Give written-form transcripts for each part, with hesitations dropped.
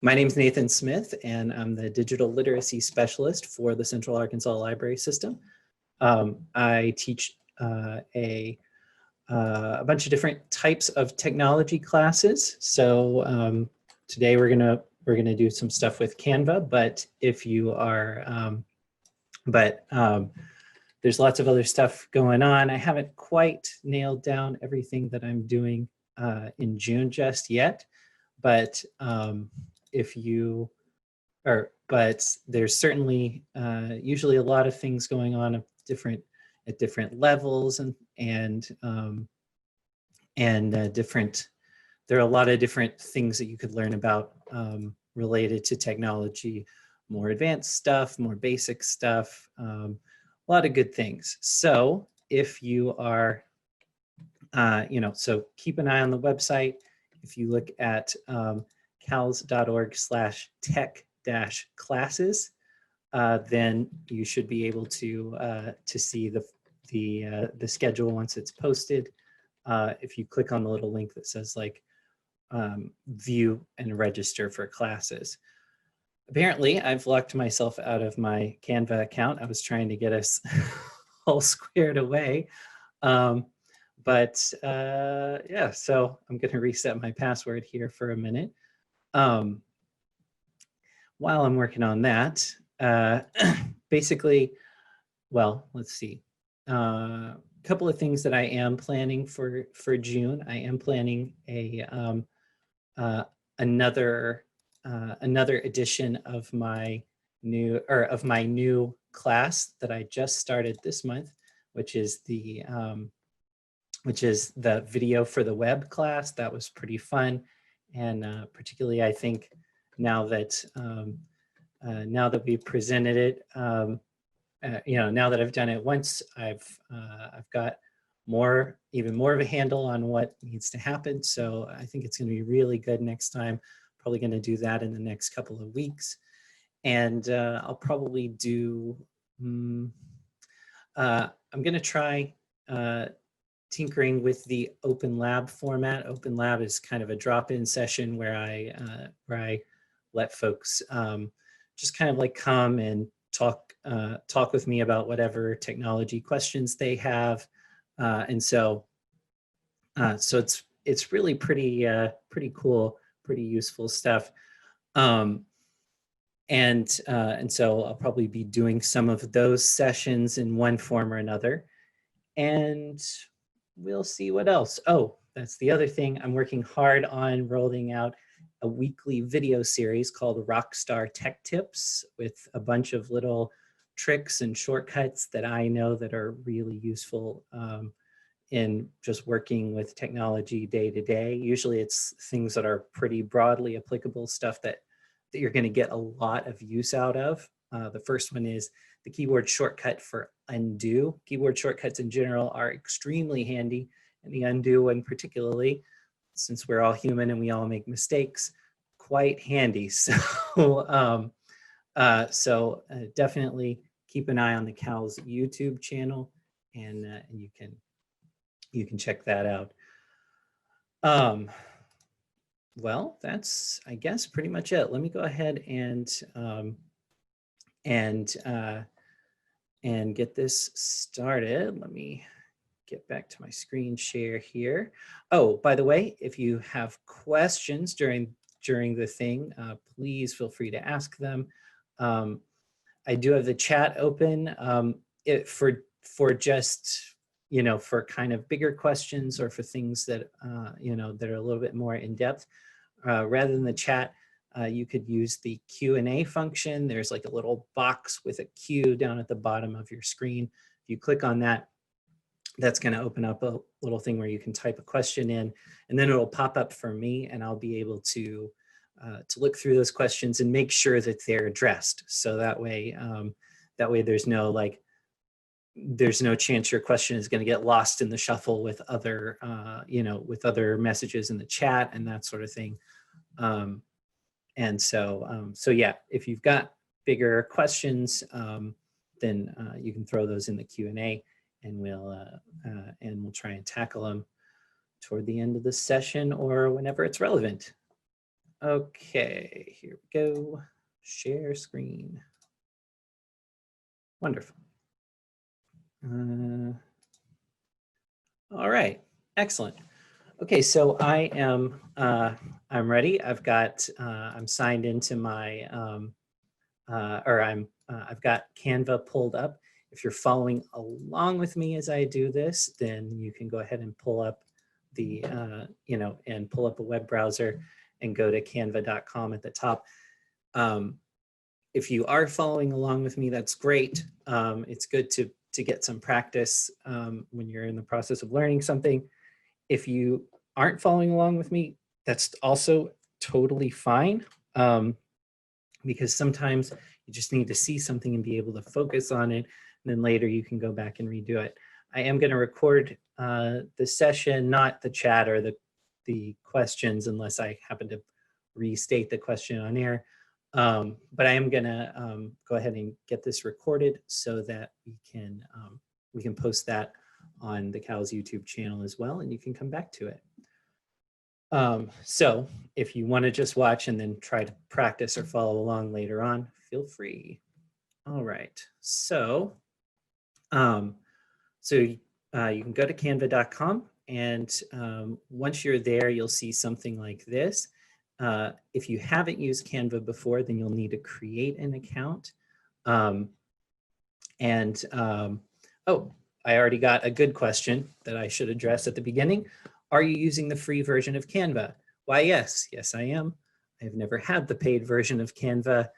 My name is Nathan Smith, and I'm the Digital Literacy Specialist for the Central Arkansas Library System. I teach a bunch of different types of technology classes. So today we're gonna do some stuff with Canva, but if you are, there's lots of other stuff going on. I haven't quite nailed down everything that I'm doing in June just yet, but if you are, but there's certainly usually a lot of things going on at different levels and different. There are a lot of different things that you could learn about related to technology, more advanced stuff, more basic stuff, a lot of good things. So if you are, so keep an eye on the website. If you look at cals.org/tech-classes, then you should be able to see the schedule once it's posted. If you click on the little link that says like view and register for classes. Apparently, I've locked myself out of my Canva account. I was trying to get us all squared away. Yeah, so I'm going to reset my password here for a minute. While I'm working on that, basically, well, let's see. A couple of things that I am planning for June. I am planning another edition of my new class that I just started this month, which is the video for the web class. That was pretty fun, and particularly I think now that we presented it, now that I've done it once, I've got even more of a handle on what needs to happen. So I think it's going to be really good next time. Probably going to do that in the next couple of weeks, and I'll probably do. I'm going to try tinkering with the Open Lab format. Open Lab is kind of a drop-in session where I let folks just kind of like come and talk with me about whatever technology questions they have, and so it's really pretty cool, pretty useful stuff, and so I'll probably be doing some of those sessions in one form or another, and we'll see what else. Oh, that's the other thing. I'm working hard on rolling out a weekly video series called Rockstar Tech Tips with a bunch of little tricks and shortcuts that I know that are really useful in just working with technology day to day. Usually it's things that are pretty broadly applicable, stuff that you're going to get a lot of use out of. The first one is the keyboard shortcut for undo. Keyboard shortcuts in general are extremely handy, and the undo one particularly, since we're all human and we all make mistakes, quite handy. So, definitely keep an eye on the CAL's YouTube channel, and you can check that out. Well, that's, I guess, pretty much it. Let me go ahead and get this started. Let me get back to my screen share here. Oh, by the way, if you have questions during the thing, please feel free to ask them. I do have the chat open for just, for kind of bigger questions or for things that, that are a little bit more in depth. Rather than the chat, you could use the Q&A function. There's like a little box with a Q down at the bottom of your screen. If you click on that, that's going to open up a little thing where you can type a question in, and then it'll pop up for me, and I'll be able to look through those questions and make sure that they're addressed. So that way there's no chance your question is going to get lost in the shuffle with other with other messages in the chat and that sort of thing. So yeah, if you've got bigger questions, then you can throw those in the Q&A, and we'll try and tackle them toward the end of the session or whenever it's relevant. Okay, here we go. Share screen. Wonderful. All right, excellent. Okay, so I'm ready. I'm signed into my I've got Canva pulled up. If you're following along with me as I do this, then you can go ahead and pull up the and pull up a web browser and go to canva.com at the top. If you are following along with me, that's great. It's good to get some practice when you're in the process of learning something. If you aren't following along with me, that's also totally fine, because sometimes you just need to see something and be able to focus on it, and then later you can go back and redo it. I am going to record the session, not the chat or the questions, unless I happen to restate the question on air. But I am going to go ahead and get this recorded so that we can post that on the CAL's YouTube channel as well, and you can come back to it. So if you want to just watch and then try to practice or follow along later on, feel free. All right, so you can go to canva.com, and once you're there, you'll see something like this. If you haven't used Canva before, then you'll need to create an account. Oh, I already got a good question that I should address at the beginning. Are you using the free version of Canva? Why, yes, I am. I've never had the paid version of Canva,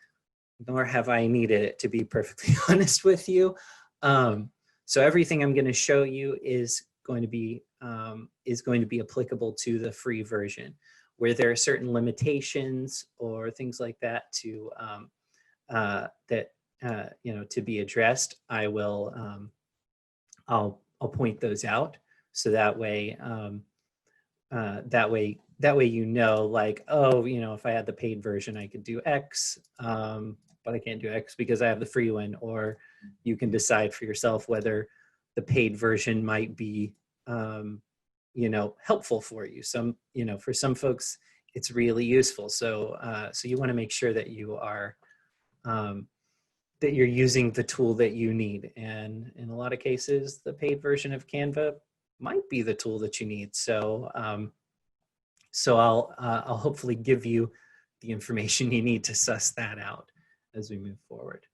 nor have I needed it, to be perfectly honest with you. So everything I'm going to show you is going to be applicable to the free version. Where there are certain limitations or things like that to to be addressed, I will I'll point those out, so that way you know, like, oh, if I had the paid version, I could do X, but I can't do X because I have the free one. Or you can decide for yourself whether the paid version might be helpful for you. For some folks, it's really useful. So you want to make sure that you are that you're using the tool that you need. And in a lot of cases, the paid version of Canva might be the tool that you need. So I'll hopefully give you the information you need to suss that out as we move forward.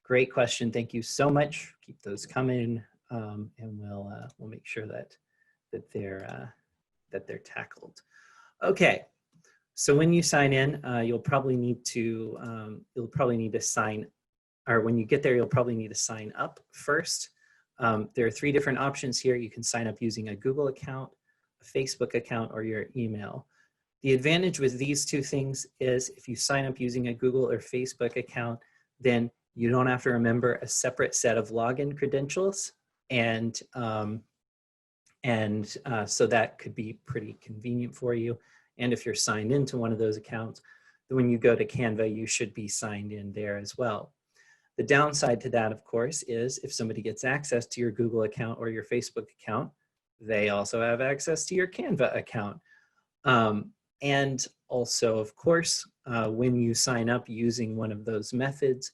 Great question. Thank you so much. Keep those coming, and we'll make sure that they're tackled. Okay. So when you sign in, you'll probably need to sign, or when you get there, you'll probably need to sign up first. There are 3 different options here. You can sign up using a Google account, a Facebook account, or your email. The advantage with these 2 things is if you sign up using a Google or Facebook account, then you don't have to remember a separate set of login credentials. And so that could be pretty convenient for you. And if you're signed into one of those accounts, then when you go to Canva, you should be signed in there as well. The downside to that, of course, is if somebody gets access to your Google account or your Facebook account, they also have access to your Canva account. And also, of course, when you sign up using one of those methods,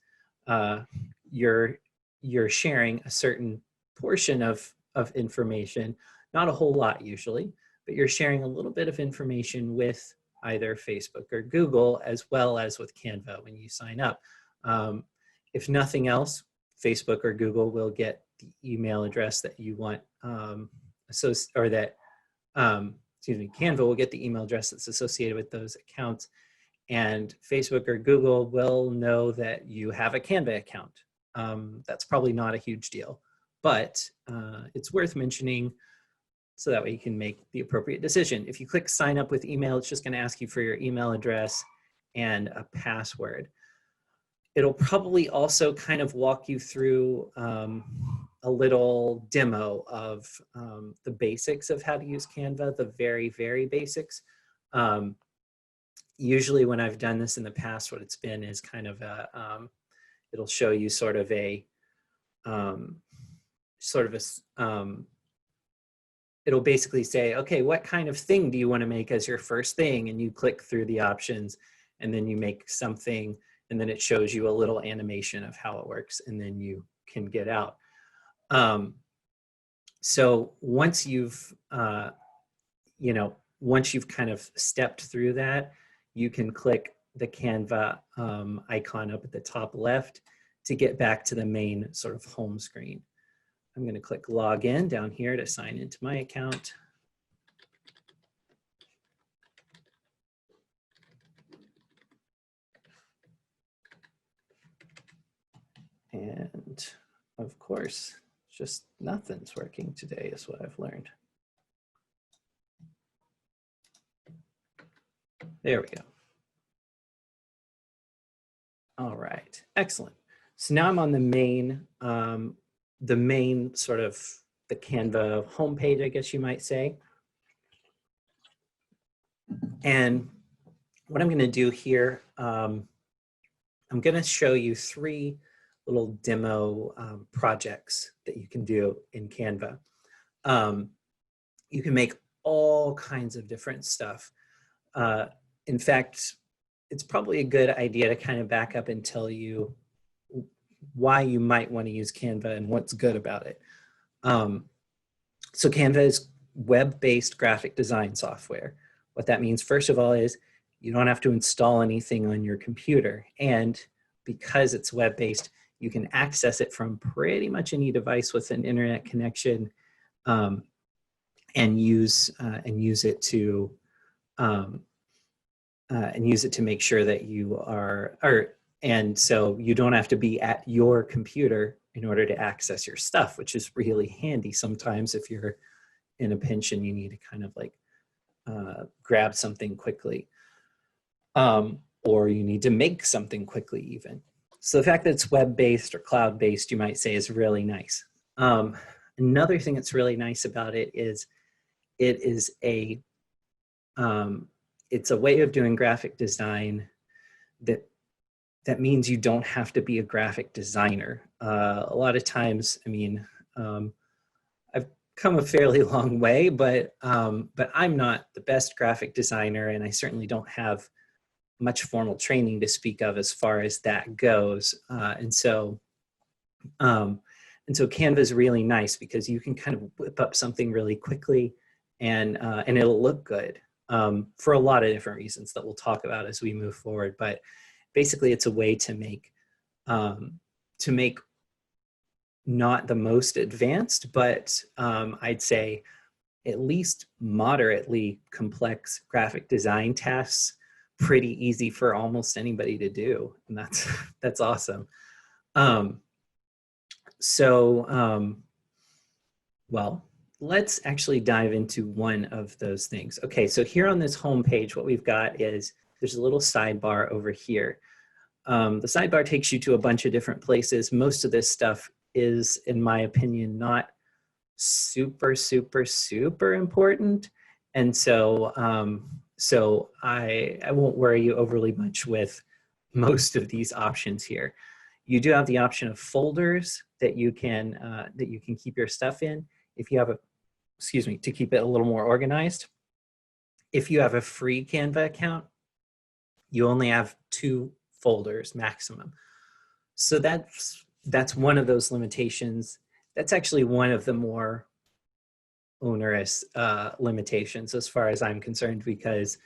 you're sharing a certain portion of information, not a whole lot usually, but you're sharing a little bit of information with either Facebook or Google, as well as with Canva when you sign up. If nothing else, Facebook or Google will get the email address that you want, Canva will get the email address that's associated with those accounts, and Facebook or Google will know that you have a Canva account. That's probably not a huge deal, but it's worth mentioning so that way you can make the appropriate decision. If you click sign up with email, it's just going to ask you for your email address and a password. It'll probably also kind of walk you through a little demo of the basics of how to use Canva, the very, very basics. Usually when I've done this in the past, what it's been is kind of it'll show you sort of a it'll basically say, okay, what kind of thing do you want to make as your first thing? And you click through the options and then you make something, and then it shows you a little animation of how it works, and then you can get out. So once you've, once you've kind of stepped through that, you can click the Canva icon up at the top left to get back to the main sort of home screen. I'm going to click login down here to sign into my account. And of course, just nothing's working today is what I've learned. There we go. All right, excellent. So now I'm on the main sort of the Canva homepage, I guess you might say. And what I'm going to do here, I'm going to show you 3 little demo projects that you can do in Canva. You can make all kinds of different stuff. In fact, it's probably a good idea to kind of back up and tell you why you might want to use Canva and what's good about it. So Canva is web-based graphic design software. What that means, first of all, is you don't have to install anything on your computer. And because it's web-based, you can access it from pretty much any device with an internet connection, and use it to make sure that you are, and so you don't have to be at your computer in order to access your stuff, which is really handy sometimes if you're in a pinch and you need to kind of like grab something quickly, or you need to make something quickly even. So the fact that it's web-based or cloud-based, you might say, is really nice. Another thing that's really nice about it is it's a way of doing graphic design that means you don't have to be a graphic designer. A lot of times, I mean, I've come a fairly long way, but I'm not the best graphic designer, and I certainly don't have much formal training to speak of as far as that goes. And so Canva is really nice because you can kind of whip up something really quickly, and it'll look good for a lot of different reasons that we'll talk about as we move forward. But basically, it's a way to make not the most advanced, but I'd say at least moderately complex graphic design tasks pretty easy for almost anybody to do, and that's awesome. Well, let's actually dive into one of those things. Okay, so here on this home page, what we've got is there's a little sidebar over here. The sidebar takes you to a bunch of different places. Most of this stuff is, in my opinion, not super, super, super important. And so, I won't worry you overly much with most of these options here. You do have the option of folders that you can keep your stuff in. If you have to keep it a little more organized. If you have a free Canva account, you only have 2 folders maximum. So that's one of those limitations. That's actually one of the more onerous limitations as far as I'm concerned, because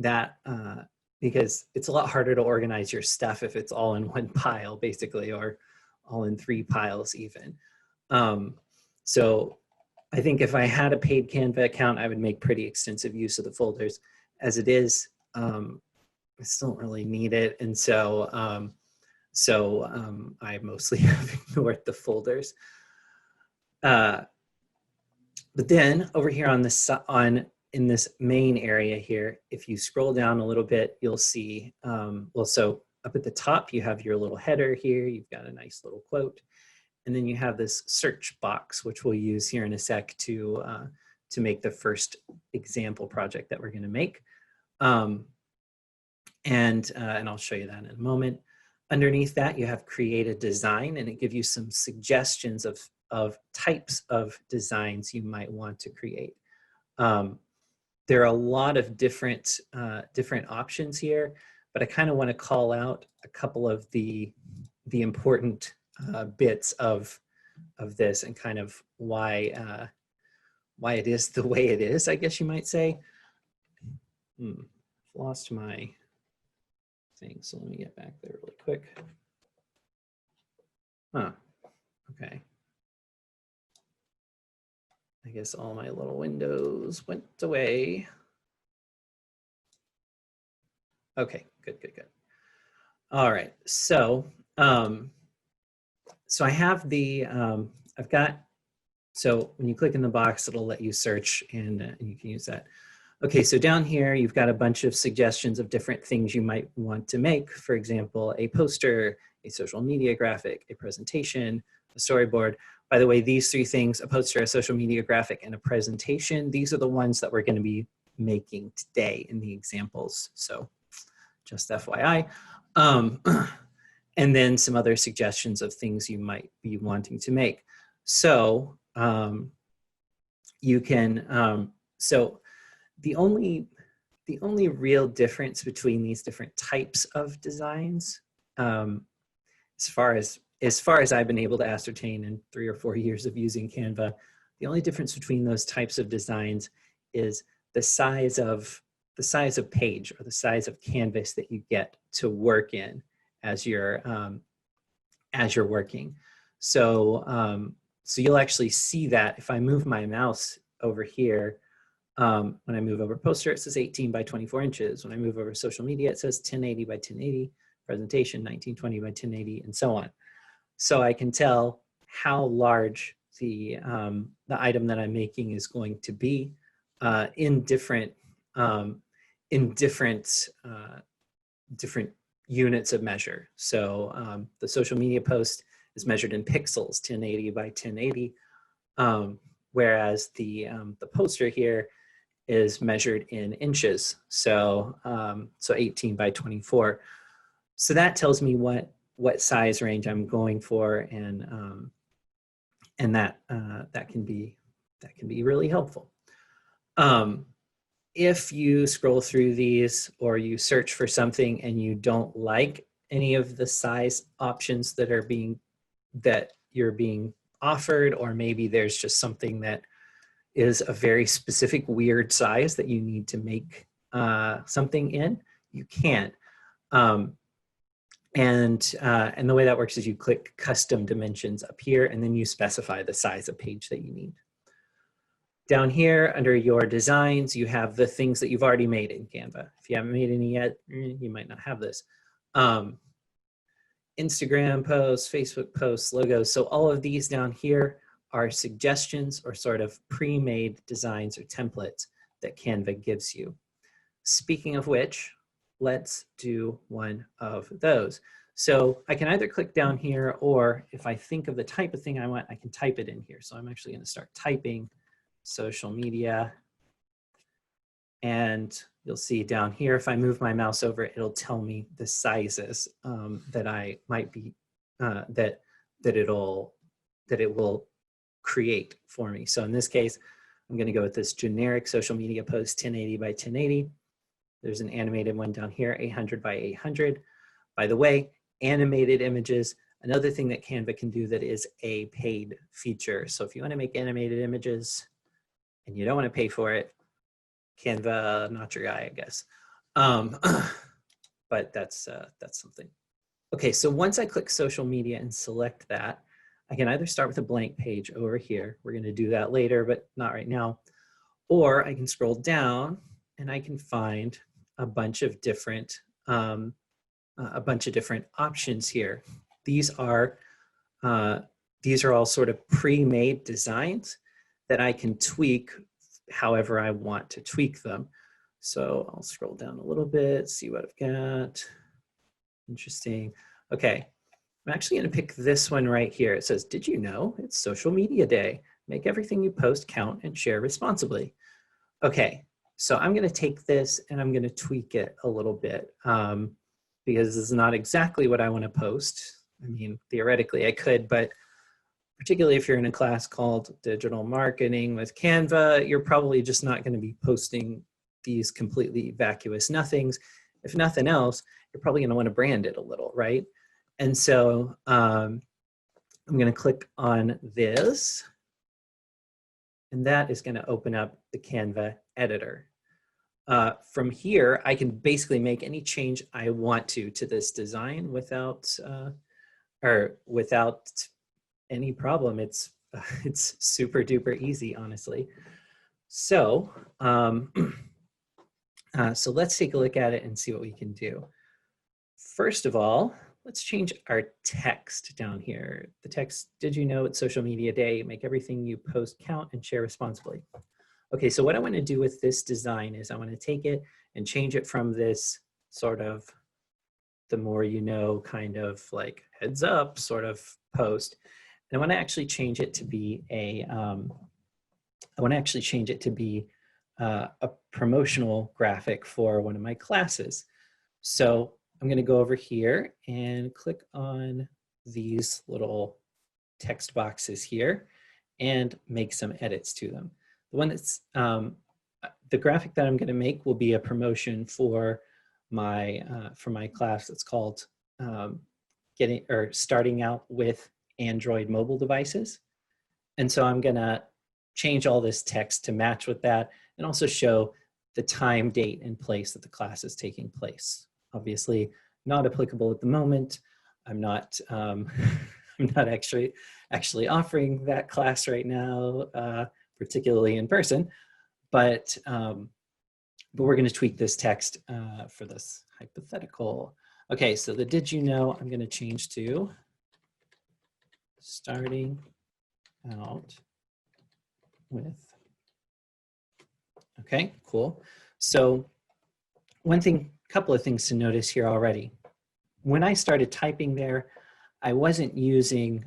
it's a lot harder to organize your stuff if it's all in one pile basically, or all in 3 piles even. So I think if I had a paid Canva account, I would make pretty extensive use of the folders. As it is, I still don't really need it, and so I mostly have ignored the folders. But then over here in this main area here, if you scroll down a little bit, you'll see, so up at the top, you have your little header here. You've got a nice little quote. And then you have this search box, which we'll use here in a sec to make the first example project that we're going to make. And I'll show you that in a moment. Underneath that, you have create a design, and it gives you some suggestions of types of designs you might want to create. There are a lot of different options here, but I kind of want to call out a couple of the important bits of this and kind of why it is the way it is, I guess you might say. I've lost my thing, so let me get back there really quick. Okay. I guess all my little windows went away. Okay, good. All right, so so I have the so when you click in the box, it'll let you search and you can use that. Okay, so down here, you've got a bunch of suggestions of different things you might want to make. For example, a poster, a social media graphic, a presentation, a storyboard. By the way, these three things, a poster, a social media graphic, and a presentation, these are the ones that we're going to be making today in the examples. So just FYI. And then some other suggestions of things you might be wanting to make. So you can, so the only real difference between these different types of designs, as far as I've been able to ascertain in 3 or 4 years of using Canva, the only difference between those types of designs is the size of page or the size of canvas that you get to work in as you're working. So so you'll actually see that if I move my mouse over here. When I move over poster, it says 18 by 24 inches. When I move over social media, it says 1080 by 1080, presentation 1920 by 1080, and so on. So I can tell how large the item that I'm making is going to be in different different units of measure. So the social media post is measured in pixels, 1080 by 1080, whereas the poster here is measured in inches, so so 18 by 24. So that tells me what size range I'm going for, and that can be really helpful. If you scroll through these or you search for something and you don't like any of the size options that you're being offered, or maybe there's just something that is a very specific weird size that you need to make something in, you can. And the way that works is you click custom dimensions up here, and then you specify the size of page that you need. Down here under your designs, you have the things that you've already made in Canva. If you haven't made any yet, you might not have this. Instagram posts, Facebook posts, logos. So all of these down here are suggestions or sort of pre-made designs or templates that Canva gives you. Speaking of which, let's do one of those. So I can either click down here, or if I think of the type of thing I want, I can type it in here. So I'm actually going to start typing social media. And you'll see down here, if I move my mouse over, it'll tell me the sizes that I might be, that it will create for me. So in this case, I'm going to go with this generic social media post 1080 by 1080. There's an animated one down here, 800 by 800. By the way, animated images, another thing that Canva can do that is a paid feature. So if you want to make animated images and you don't want to pay for it, Canva, not your guy, I guess. But that's something. Okay, so once I click social media and select that, I can either start with a blank page over here. We're going to do that later, but not right now. Or I can scroll down and I can find a bunch of different options here. These are all sort of pre-made designs that I can tweak however I want to tweak them. So I'll scroll down a little bit, see what I've got. Interesting. Okay. I'm actually going to pick this one right here. It says, did you know it's social media day? Make everything you post count and share responsibly. Okay, so I'm going to take this and I'm going to tweak it a little bit because this is not exactly what I want to post. I mean, theoretically I could, but particularly if you're in a class called Digital Marketing with Canva, you're probably just not going to be posting these completely vacuous nothings. If nothing else, you're probably going to want to brand it a little, right? And so I'm going to click on this, and that is going to open up the Canva editor. From here, I can basically make any change I want to this design without any problem. It's super duper easy, honestly. So so let's take a look at it and see what we can do. First of all, let's change our text down here. The text, did you know it's social media day? Make everything you post count and share responsibly. Okay, so what I want to do with this design is I want to take it and change it from this sort of the more you know kind of like heads up sort of post. And I want to actually change it to be a promotional graphic for one of my classes. So I'm going to go over here and click on these little text boxes here and make some edits to them. The one that's the graphic that I'm going to make will be a promotion for my class that's called starting out with Android mobile devices. And so I'm going to change all this text to match with that and also show the time, date, and place that the class is taking place. Obviously not applicable at the moment. I'm not I'm not actually offering that class right now, particularly in person, but we're going to tweak this text for this hypothetical. Okay, so the did you know I'm going to change to starting out with. Okay, cool. So couple of things to notice here already. When I started typing there, I wasn't using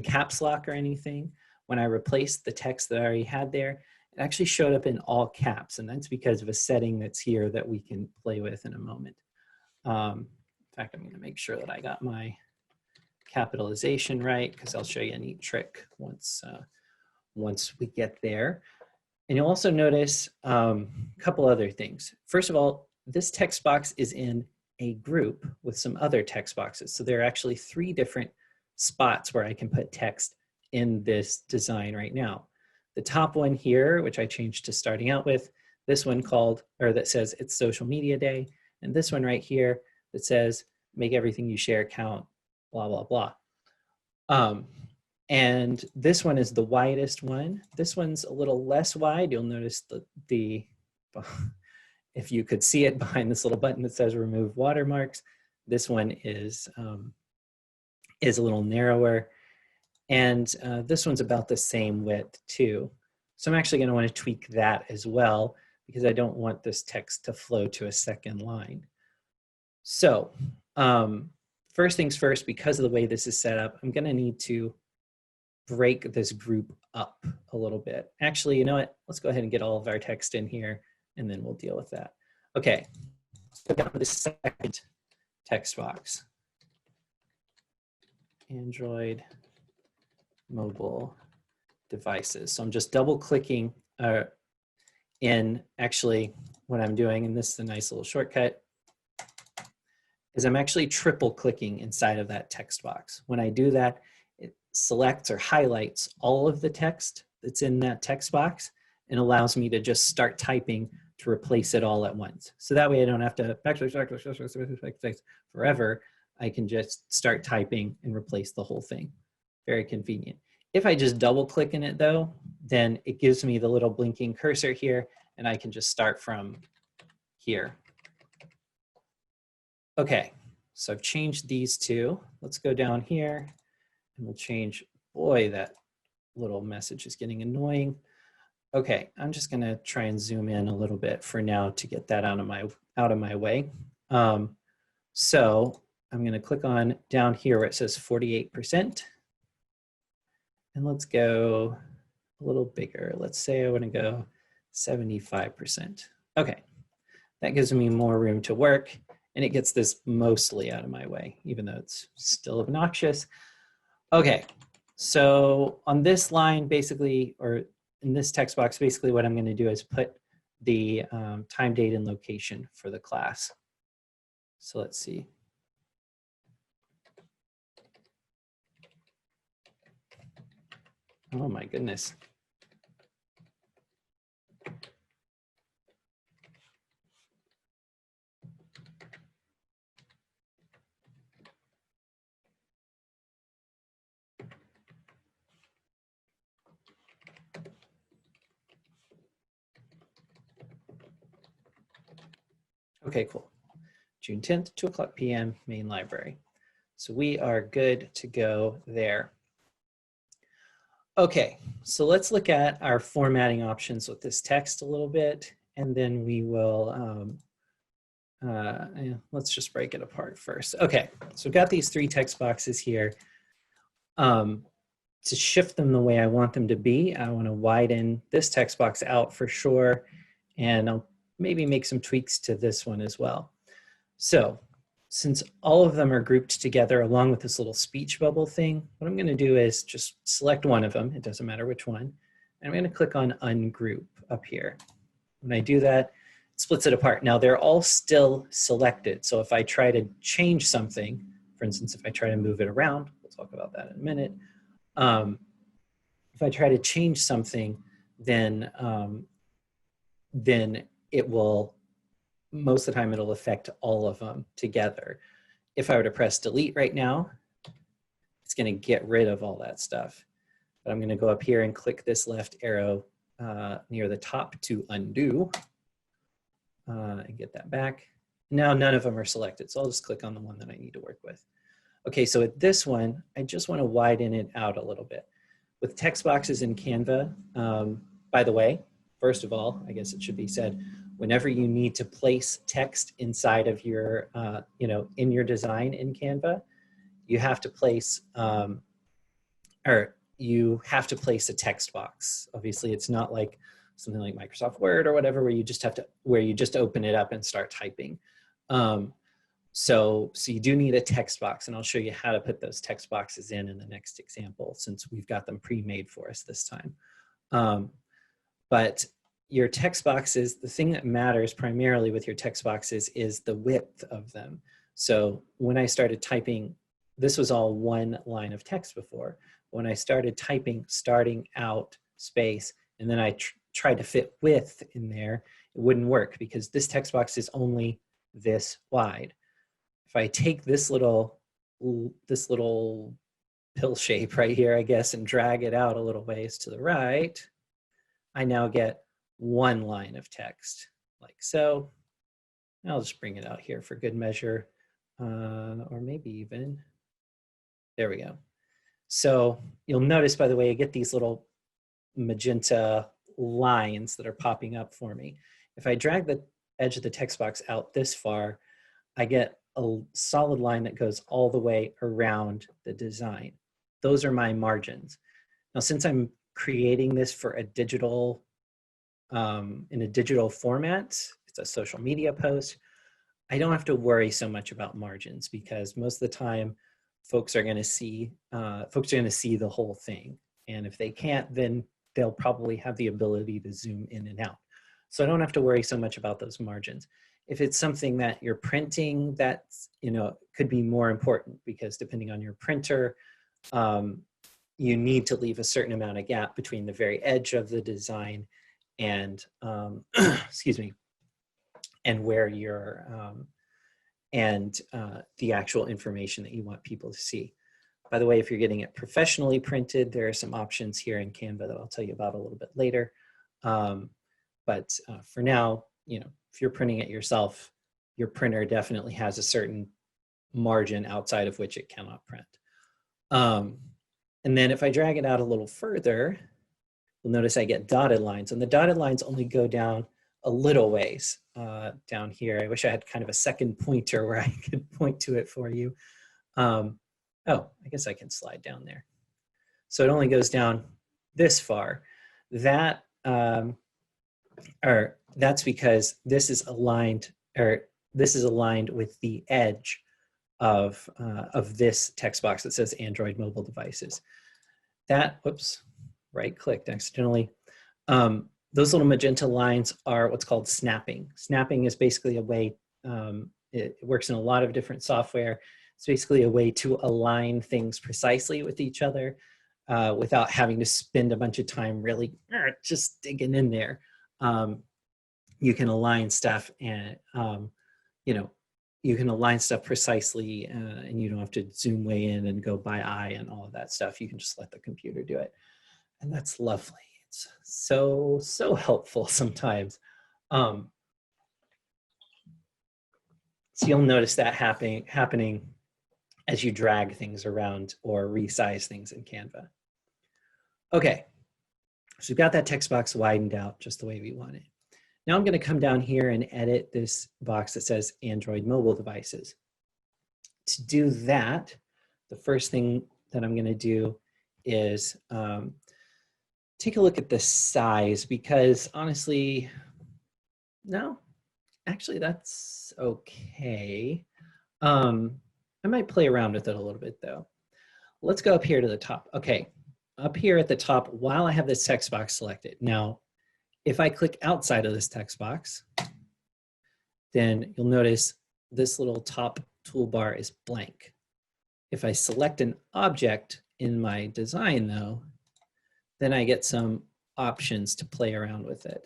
caps lock or anything. When I replaced the text that I already had there, it actually showed up in all caps, and that's because of a setting that's here that we can play with in a moment. In fact, I'm going to make sure that I got my capitalization right, because I'll show you a neat trick once we get there. And you'll also notice a couple other things. First of all, this text box is in a group with some other text boxes. So there are actually 3 different spots where I can put text in this design right now. The top one here, which I changed to starting out with, this one that says it's social media day, and this one right here that says make everything you share count, blah, blah, blah. And this one is the widest one. This one's a little less wide. You'll notice if you could see it behind this little button that says remove watermarks, this one is a little narrower. And this one's about the same width too. So I'm actually going to want to tweak that as well because I don't want this text to flow to a second line. So first things first, because of the way this is set up, I'm going to need to break this group up a little bit. Actually, you know what? Let's go ahead and get all of our text in here and then we'll deal with that. Okay, let's go down to the second text box. Android mobile devices. So I'm just double clicking in actually what I'm doing, and this is a nice little shortcut, is I'm actually triple clicking inside of that text box. When I do that, it selects or highlights all of the text that's in that text box and allows me to just start typing to replace it all at once. So that way I don't have to backslash forever. I can just start typing and replace the whole thing. Very convenient. If I just double click in it though, then it gives me the little blinking cursor here and I can just start from here. Okay, so I've changed these two. Let's go down here and we'll change, boy, that little message is getting annoying. Okay, I'm just gonna try and zoom in a little bit for now to get that out of my way. So I'm gonna click on down here where it says 48%. And let's go a little bigger. Let's say I wanna go 75%. Okay, that gives me more room to work and it gets this mostly out of my way, even though it's still obnoxious. Okay, so on this line, basically, or in this text box, basically what I'm going to do is put the time, date, and location for the class. So let's see. Oh my goodness. Okay, cool. June 10th, 2:00 p.m., main library. So we are good to go there. Okay, so let's look at our formatting options with this text a little bit, and then we will, let's just break it apart first. Okay, so we've got these three text boxes here. To shift them the way I want them to be, I want to widen this text box out for sure, and I'll maybe make some tweaks to this one as well. So since all of them are grouped together along with this little speech bubble thing, what I'm going to do is just select one of them. It doesn't matter which one. And I'm going to click on ungroup up here. When I do that, it splits it apart. Now they're all still selected. So if I try to change something, for instance, if I try to move it around, we'll talk about that in a minute. If I try to change something, then it will, most of the time it'll affect all of them together. If I were to press delete right now, it's going to get rid of all that stuff. But I'm going to go up here and click this left arrow near the top to undo and get that back. Now none of them are selected, so I'll just click on the one that I need to work with. Okay, so with this one, I just want to widen it out a little bit. With text boxes in Canva, by the way, first of all, I guess it should be said, whenever you need to place text inside of your, in your design in Canva, you have to place, you have to place a text box. Obviously, it's not like something like Microsoft Word or whatever, where you just have to, where you just open it up and start typing. So you do need a text box, and I'll show you how to put those text boxes in the next example, since we've got them pre-made for us this time. But your text boxes, the thing that matters primarily with your text boxes is the width of them. So when I started typing, this was all one line of text before. When I started typing, starting out space, and then I tried to fit width in there, it wouldn't work because this text box is only this wide. If I take this little pill shape right here, I guess, and drag it out a little ways to the right, I now get one line of text like so. I'll just bring it out here for good measure, or maybe even, there we go. So you'll notice, by the way, I get these little magenta lines that are popping up for me. If I drag the edge of the text box out this far, I get a solid line that goes all the way around the design. Those are my margins. Now, since I'm creating this for a digital, in a digital format, it's a social media post, I don't have to worry so much about margins because most of the time folks are going to see the whole thing. And if they can't, then they'll probably have the ability to zoom in and out. So I don't have to worry so much about those margins. If it's something that you're printing, that's, could be more important because depending on your printer, you need to leave a certain amount of gap between the very edge of the design and, excuse me, and where you're, the actual information that you want people to see. By the way, if you're getting it professionally printed, there are some options here in Canva that I'll tell you about a little bit later. But for now, if you're printing it yourself, your printer definitely has a certain margin outside of which it cannot print. And then if I drag it out a little further, you'll notice I get dotted lines, and the dotted lines only go down a little ways down here. I wish I had kind of a second pointer where I could point to it for you. Oh, I guess I can slide down there. So it only goes down this far. That, that's because this is aligned, or this is aligned with the edge of this text box that says Android mobile devices. That, whoops, right-clicked accidentally. Those little magenta lines are what's called snapping. Snapping is basically a way, it works in a lot of different software. It's basically a way to align things precisely with each other without having to spend a bunch of time really just digging in there. You can align stuff and, you know, you can align stuff precisely and you don't have to zoom way in and go by eye and all of that stuff. You can just let the computer do it. And that's lovely. It's so, so helpful sometimes. So you'll notice that happening as you drag things around or resize things in Canva. Okay, so we've got that text box widened out just the way we want it. Now I'm going to come down here and edit this box that says Android mobile devices. To do that, the first thing that I'm going to do is take a look at the size, because honestly, no, actually that's okay. I might play around with it a little bit though. Let's go up here to the top. Okay, up here at the top, while I have this text box selected. Now, if I click outside of this text box, then you'll notice this little top toolbar is blank. If I select an object in my design though, then I get some options to play around with it.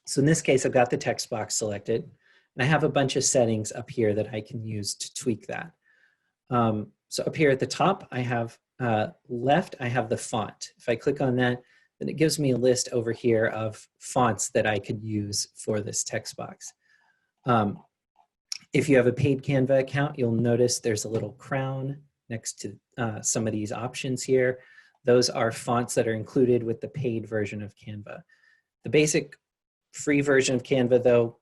So in this case, I've got the text box selected, and I have a bunch of settings up here that I can use to tweak that. So up here at the top, I have left, I have the font. If I click on that, then it gives me a list over here of fonts that I could use for this text box. If you have a paid Canva account, you'll notice there's a little crown next to some of these options here. Those are fonts that are included with the paid version of Canva. The basic free version of Canva, though,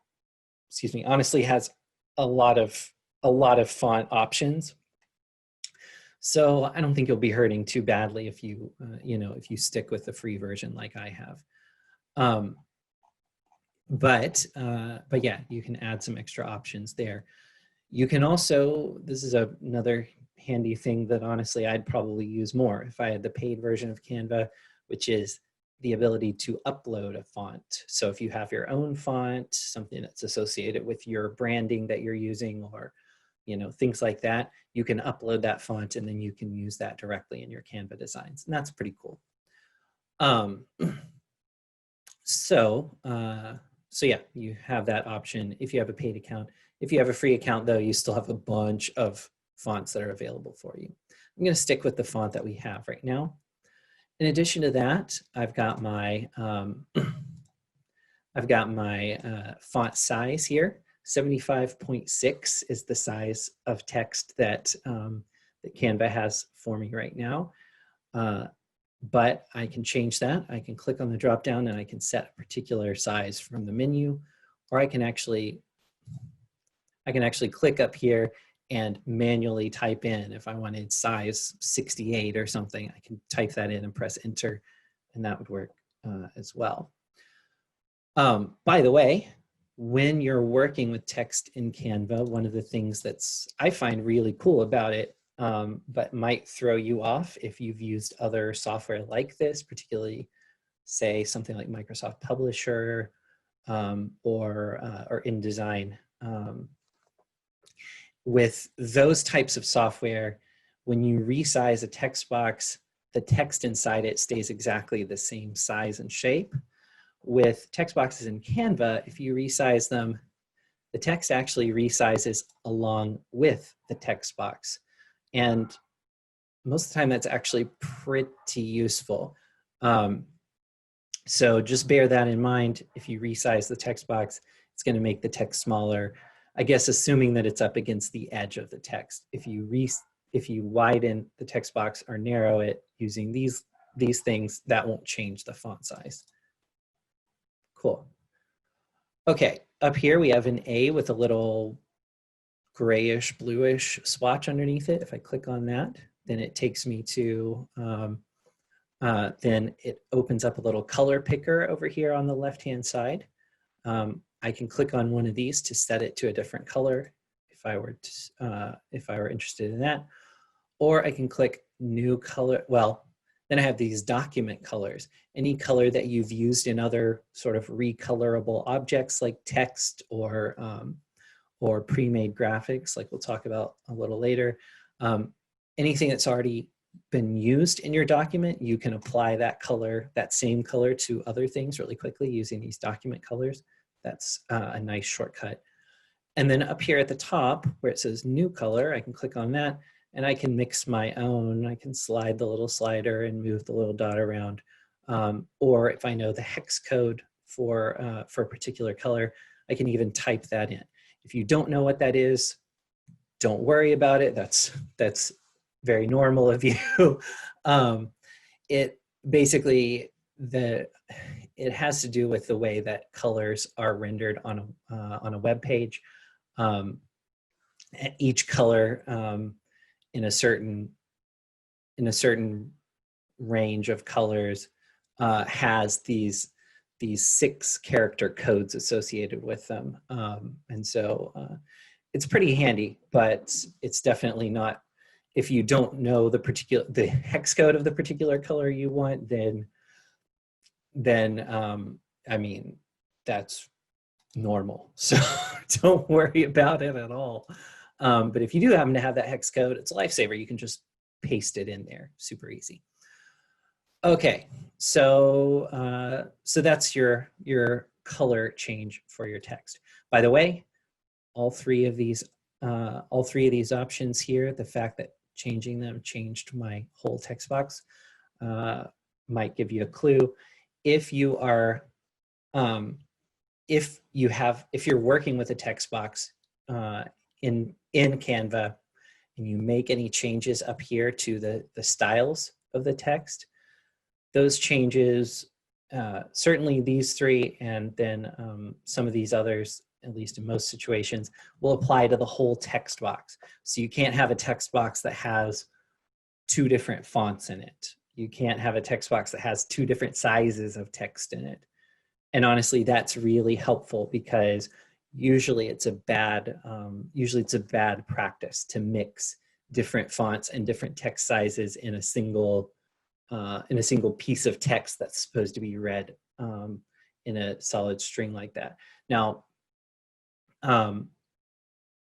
excuse me, honestly has a lot of font options. So I don't think you'll be hurting too badly if you, if you stick with the free version like I have. But yeah, you can add some extra options there. You can also, this is another handy thing that honestly I'd probably use more if I had the paid version of Canva, which is the ability to upload a font. So if you have your own font, something that's associated with your branding that you're using, or things like that, you can upload that font and then you can use that directly in your Canva designs. And that's pretty cool. So yeah, you have that option if you have a paid account. If you have a free account though, you still have a bunch of fonts that are available for you. I'm going to stick with the font that we have right now. In addition to that, I've got my font size here. 75.6 is the size of text that, that Canva has for me right now. But I can change that. I can click on the drop down and I can set a particular size from the menu, or I can actually click up here and manually type in. If I wanted size 68 or something, I can type that in and press enter, and that would work as well. By the way, when you're working with text in Canva, one of the things I find really cool about it, but might throw you off if you've used other software like this, particularly say something like Microsoft Publisher or InDesign. With those types of software, when you resize a text box, the text inside it stays exactly the same size and shape. With text boxes in Canva, if you resize them, the text actually resizes along with the text box. And most of the time that's actually pretty useful. So just bear that in mind. If you resize the text box, it's going to make the text smaller, I guess assuming that it's up against the edge of the text. If you widen the text box or narrow it using these things, that won't change the font size. Cool. Okay, up here we have an A with a little grayish, bluish swatch underneath it. If I click on that, then it takes me to, then it opens up a little color picker over here on the left-hand side. I can click on one of these to set it to a different color. I were interested in that. Or I can click new color. Well, then I have these document colors. Any color that you've used in other sort of recolorable objects like text or pre-made graphics, like we'll talk about a little later. Anything that's already been used in your document, you can apply that color, that same color, to other things really quickly using these document colors. That's a nice shortcut. And then up here at the top where it says new color, I can click on that and I can mix my own. I can slide the little slider and move the little dot around. Or if I know the hex code for a particular color, I can even type that in. If you don't know what that is, don't worry about it. That's very normal of you. It basically, it has to do with the way that colors are rendered on a web page. Each color in a certain range of colors has these 6 character codes associated with them, and so it's pretty handy, but it's definitely not. If you don't know the hex code of the particular color you want, then I mean, that's normal. So don't worry about it at all. But if you do happen to have that hex code, it's a lifesaver. You can just paste it in there, super easy. Okay, so that's your color change for your text. By the way, all three of these options here, the fact that changing them changed my whole text box, might give you a clue. If you are, if you're working with a text box in Canva, and you make any changes up here to the styles of the text, those changes, certainly these 3, and then some of these others, at least in most situations, will apply to the whole text box. So you can't have a text box that has 2 different fonts in it. You can't have a text box that has 2 different sizes of text in it. And honestly, that's really helpful because usually it's a bad practice to mix different fonts and different text sizes in a single piece of text that's supposed to be read in a solid string like that. Now,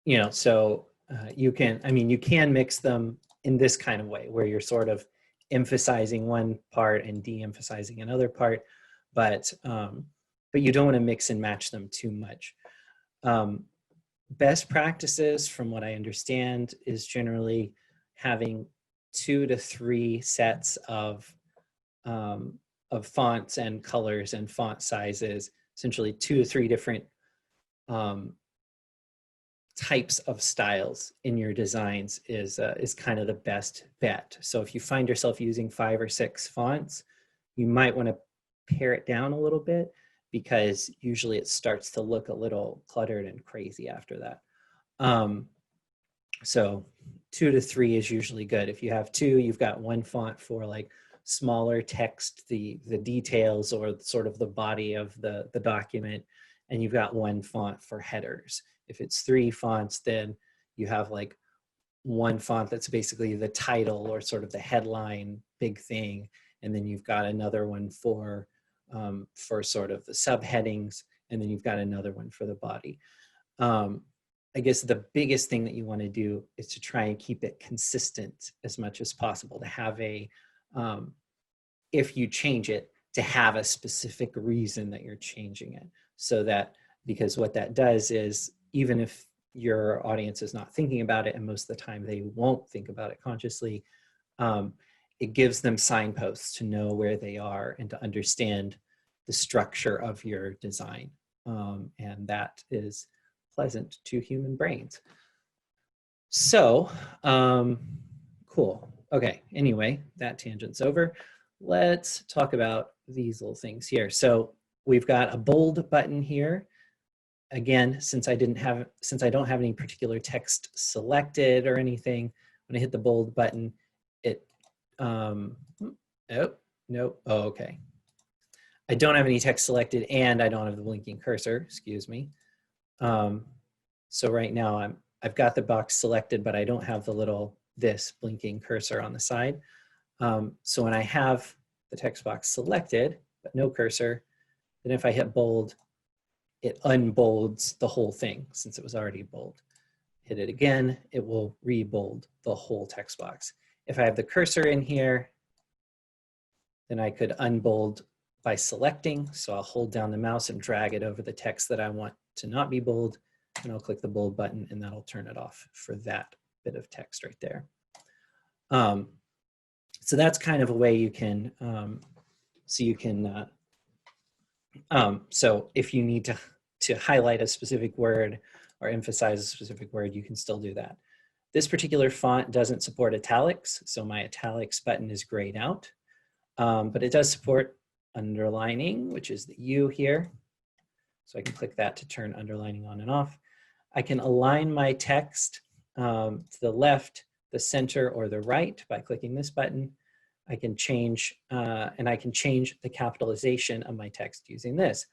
you know, so you can mix them in this kind of way where you're sort of emphasizing one part and de-emphasizing another part, but you don't want to mix and match them too much. Best practices, from what I understand, is generally having 2 to 3 sets of fonts and colors and font sizes, essentially 2 to 3 different types of styles in your designs is kind of the best bet. So if you find yourself using 5 or 6 fonts, you might want to pare it down a little bit, because usually it starts to look a little cluttered and crazy after that. So 2 to 3 is usually good. If you have 2, you've got 1 font for like smaller text, the details or sort of the body of the document, and you've got 1 font for headers. If it's 3 fonts, then you have like 1 font that's basically the title or sort of the headline big thing, and then you've got another one for sort of the subheadings, and then you've got another one for the body. I guess the biggest thing that you want to do is to try and keep it consistent as much as possible, to have if you change it, to have a specific reason that you're changing it. So that, because what that does is, even if your audience is not thinking about it, and most of the time they won't think about it consciously, it gives them signposts to know where they are and to understand the structure of your design. And that is pleasant to human brains. So, cool. Okay, anyway, that tangent's over. Let's talk about these little things here. So we've got a bold button here. Again, since I don't have any particular text selected or anything, when I hit the bold button, it, oh, no, oh, okay. I don't have any text selected and I don't have the blinking cursor, excuse me. So right now I've got the box selected, but I don't have the little this blinking cursor on the side. So when I have the text box selected, but no cursor, then if I hit bold, it unbolds the whole thing since it was already bold. Hit it again, it will rebold the whole text box. If I have the cursor in here, then I could unbold by selecting. So I'll hold down the mouse and drag it over the text that I want to not be bold, and I'll click the bold button and that'll turn it off for that bit of text right there. So that's kind of a way you can, so if you need to highlight a specific word or emphasize a specific word, you can still do that. This particular font doesn't support italics, so my italics button is grayed out, but it does support underlining, which is the U here. So I can click that to turn underlining on and off. I can align my text to the left, the center, or the right by clicking this button. I can change, and I can change the capitalization of my text using this.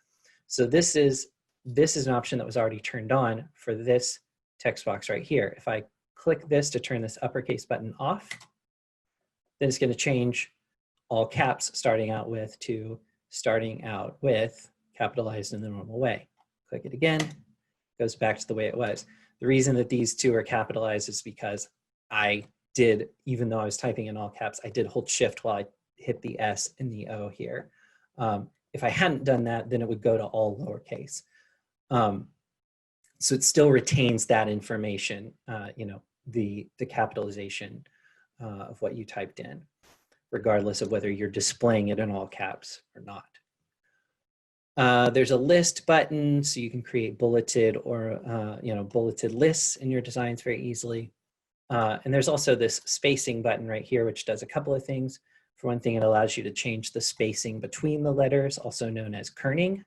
So this is an option that was already turned on for this text box right here. If I click this to turn this uppercase button off, then it's going to change all caps starting out with to starting out with capitalized in the normal way. Click it again, goes back to the way it was. The reason that these two are capitalized is because I did, even though I was typing in all caps, I did hold shift while I hit the S and the O here. If I hadn't done that, then it would go to all lowercase. So it still retains that information, the capitalization of what you typed in, regardless of whether you're displaying it in all caps or not. There's a list button, so you can create bulleted or bulleted lists in your designs very easily. And there's also this spacing button right here, which does a couple of things. For one thing, it allows you to change the spacing between the letters, also known as kerning.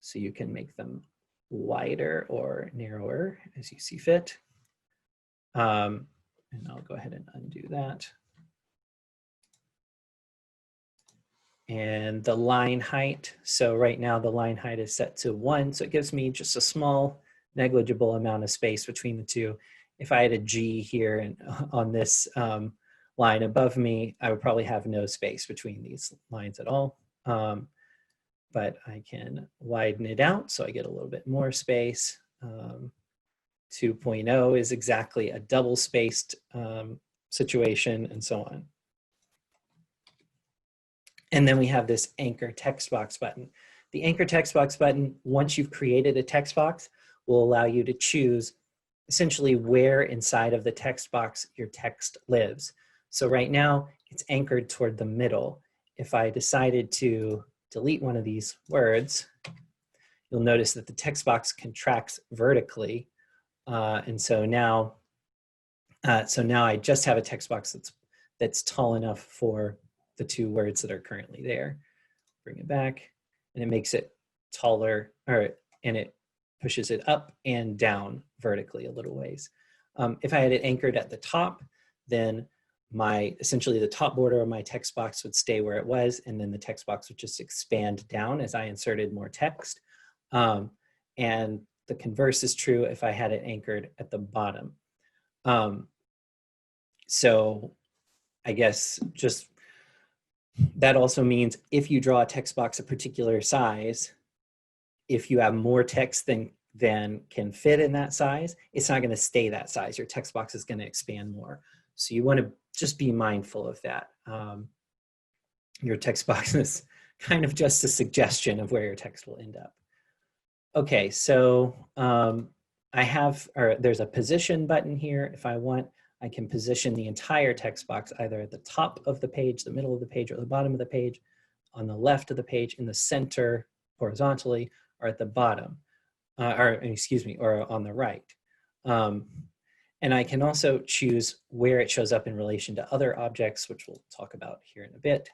So you can make them wider or narrower as you see fit. And I'll go ahead and undo that. And the line height. So right now the line height is set to 1. So it gives me just a small negligible amount of space between the two. If I had a G here and on this line above me, I would probably have no space between these lines at all. But I can widen it out so I get a little bit more space. 2.0 is exactly a double spaced situation, and so on. And then we have this anchor text box button. The anchor text box button, once you've created a text box, will allow you to choose essentially where inside of the text box your text lives. So right now it's anchored toward the middle. If I decided to delete one of these words, you'll notice that the text box contracts vertically. And so now I just have a text box that's tall enough for the two words that are currently there. Bring it back, and it makes it taller, and it pushes it up and down vertically a little ways. If I had it anchored at the top, then essentially the top border of my text box would stay where it was, and then the text box would just expand down as I inserted more text. And the converse is true if I had it anchored at the bottom. So I guess just that also means if you draw a text box a particular size, if you have more text than can fit in that size, it's not going to stay that size. Your text box is going to expand more. So you want to just be mindful of that. Your text box is kind of just a suggestion of where your text will end up. Okay, so there's a position button here. If I want, I can position the entire text box either at the top of the page, the middle of the page, or the bottom of the page, on the left of the page, in the center horizontally, or at the bottom, or on the right. And I can also choose where it shows up in relation to other objects, which we'll talk about here in a bit.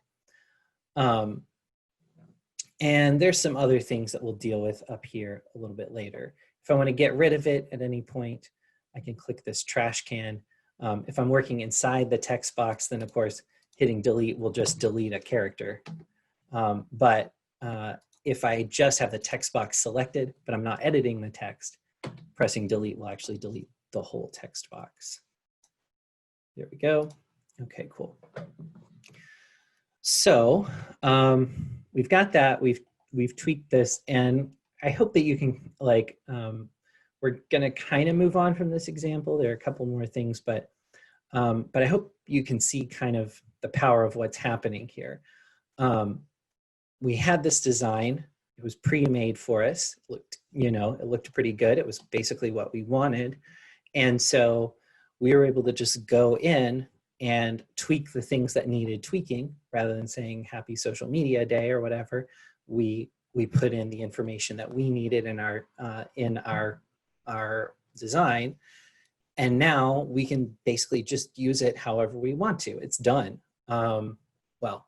And there's some other things that we'll deal with up here a little bit later. If I want to get rid of it at any point, I can click this trash can. If I'm working inside the text box, then of course hitting delete will just delete a character. But if I just have the text box selected, but I'm not editing the text, pressing delete will actually delete the whole text box. There we go. Okay, cool. So we've got that. We've tweaked this, and I hope that you can like. We're gonna kind of move on from this example. There are a couple more things, but I hope you can see kind of the power of what's happening here. We had this design. It was pre-made for us. It looked, it looked pretty good. It was basically what we wanted, and so we were able to just go in and tweak the things that needed tweaking rather than saying happy social media day or whatever. We put in the information that we needed in our design, and now we can basically just use it however we want to. It's done. Well,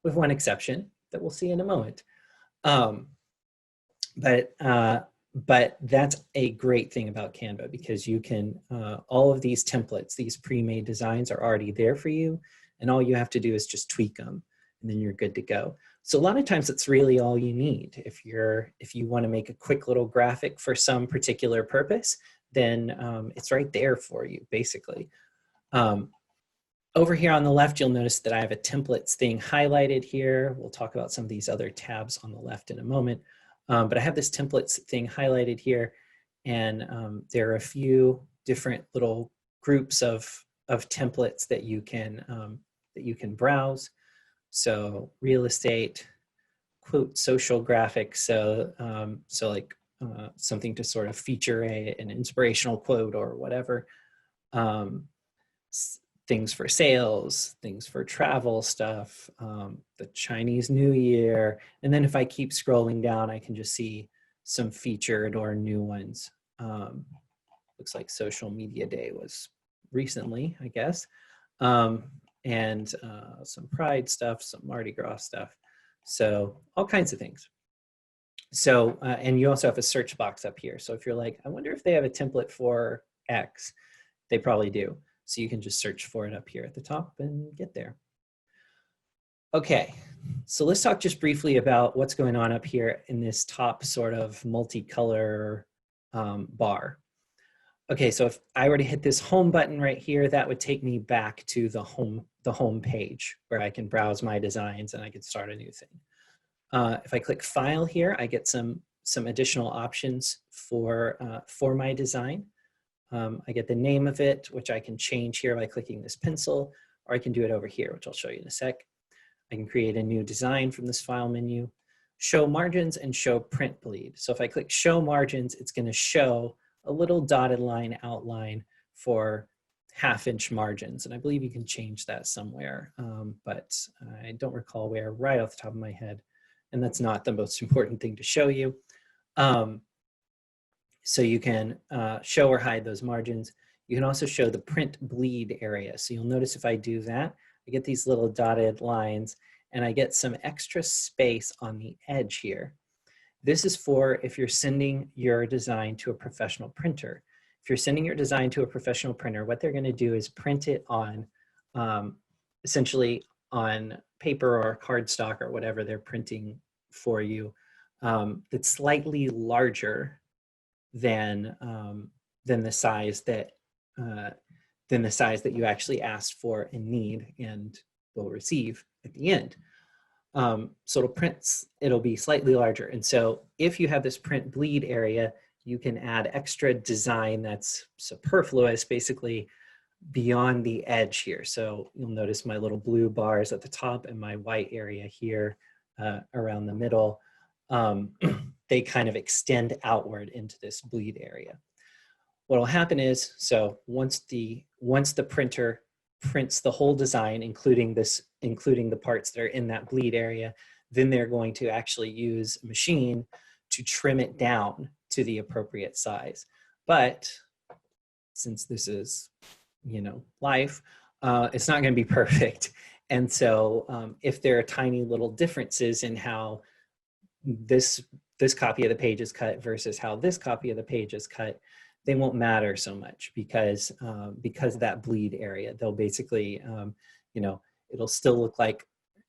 with one exception that we'll see in a moment. But that's a great thing about Canva, because you can, all of these templates, these pre-made designs are already there for you, and all you have to do is just tweak them, and then you're good to go. So a lot of times it's really all you need. If you want to make a quick little graphic for some particular purpose, then it's right there for you, basically. Over here on the left, you'll notice that I have a templates thing highlighted here. We'll talk about some of these other tabs on the left in a moment. But I have this templates thing highlighted here, and there are a few different little groups of templates that you can browse. So real estate, quote, social graphics. So like something to sort of feature an inspirational quote or whatever. Things for sales, things for travel stuff, the Chinese New Year. And then if I keep scrolling down, I can just see some featured or new ones. Looks like Social Media Day was recently, I guess. And some Pride stuff, some Mardi Gras stuff. So all kinds of things. So, and you also have a search box up here. So if you're like, I wonder if they have a template for X, they probably do. So you can just search for it up here at the top and get there. Okay, so let's talk just briefly about what's going on up here in this top sort of multicolor bar. Okay, so if I were to hit this home button right here, that would take me back to the home page where I can browse my designs and I can start a new thing. If I click File here, I get some additional options for my design. I get the name of it, which I can change here by clicking this pencil, or I can do it over here, which I'll show you in a sec. I can create a new design from this file menu, show margins, and show print bleed. So if I click show margins, it's going to show a little dotted line outline for 1/2-inch margins. And I believe you can change that somewhere, but I don't recall where right off the top of my head. And that's not the most important thing to show you. So you can show or hide those margins. You can also show the print bleed area. So you'll notice if I do that, I get these little dotted lines, and I get some extra space on the edge here. This is for if you're sending your design to a professional printer. If you're sending your design to a professional printer, what they're going to do is print it on, essentially on paper or cardstock or whatever they're printing for you, that's slightly larger than the size that you actually asked for and need and will receive at the end. So it'll be slightly larger. And so if you have this print bleed area, you can add extra design that's superfluous, basically beyond the edge here. So you'll notice my little blue bars at the top and my white area here around the middle. They kind of extend outward into this bleed area. What will happen is, so once the printer prints the whole design, including the parts that are in that bleed area, then they're going to actually use a machine to trim it down to the appropriate size. But since this is, life, it's not going to be perfect. And so if there are tiny little differences in how this copy of the page is cut versus how this copy of the page is cut, they won't matter so much because that bleed area, they'll basically, it'll still look like,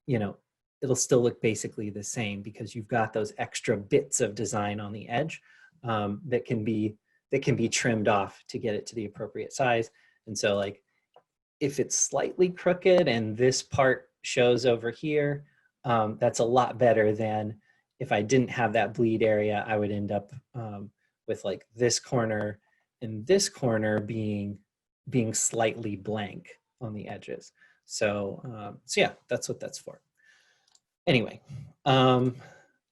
it'll still look basically the same because you've got those extra bits of design on the edge that can be that can be trimmed off to get it to the appropriate size. And so like, if it's slightly crooked and this part shows over here, that's a lot better than if I didn't have that bleed area. I would end up with like this corner and this corner being slightly blank on the edges. So, so yeah, that's what that's for. Anyway, I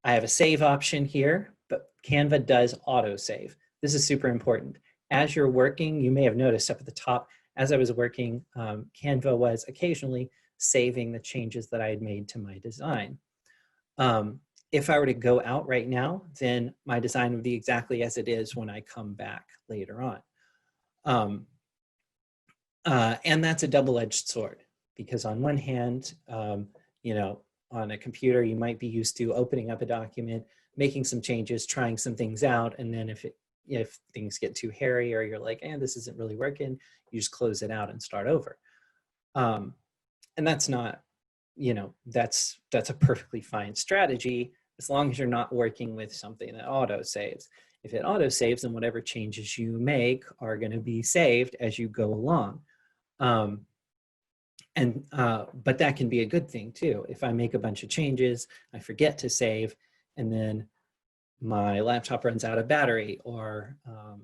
have a save option here, but Canva does autosave. This is super important. As you're working, you may have noticed up at the top, as I was working, Canva was occasionally saving the changes that I had made to my design. If I were to go out right now, then my design would be exactly as it is when I come back later on. And that's a double-edged sword, because on one hand, you know, on a computer, you might be used to opening up a document, making some changes, trying some things out, and then if things get too hairy or you're like, this isn't really working, you just close it out and start over. And that's not, you know, that's a perfectly fine strategy as long as you're not working with something that auto saves. If it auto saves, then whatever changes you make are going to be saved as you go along. But that can be a good thing too. If I make a bunch of changes, I forget to save, and then my laptop runs out of battery, or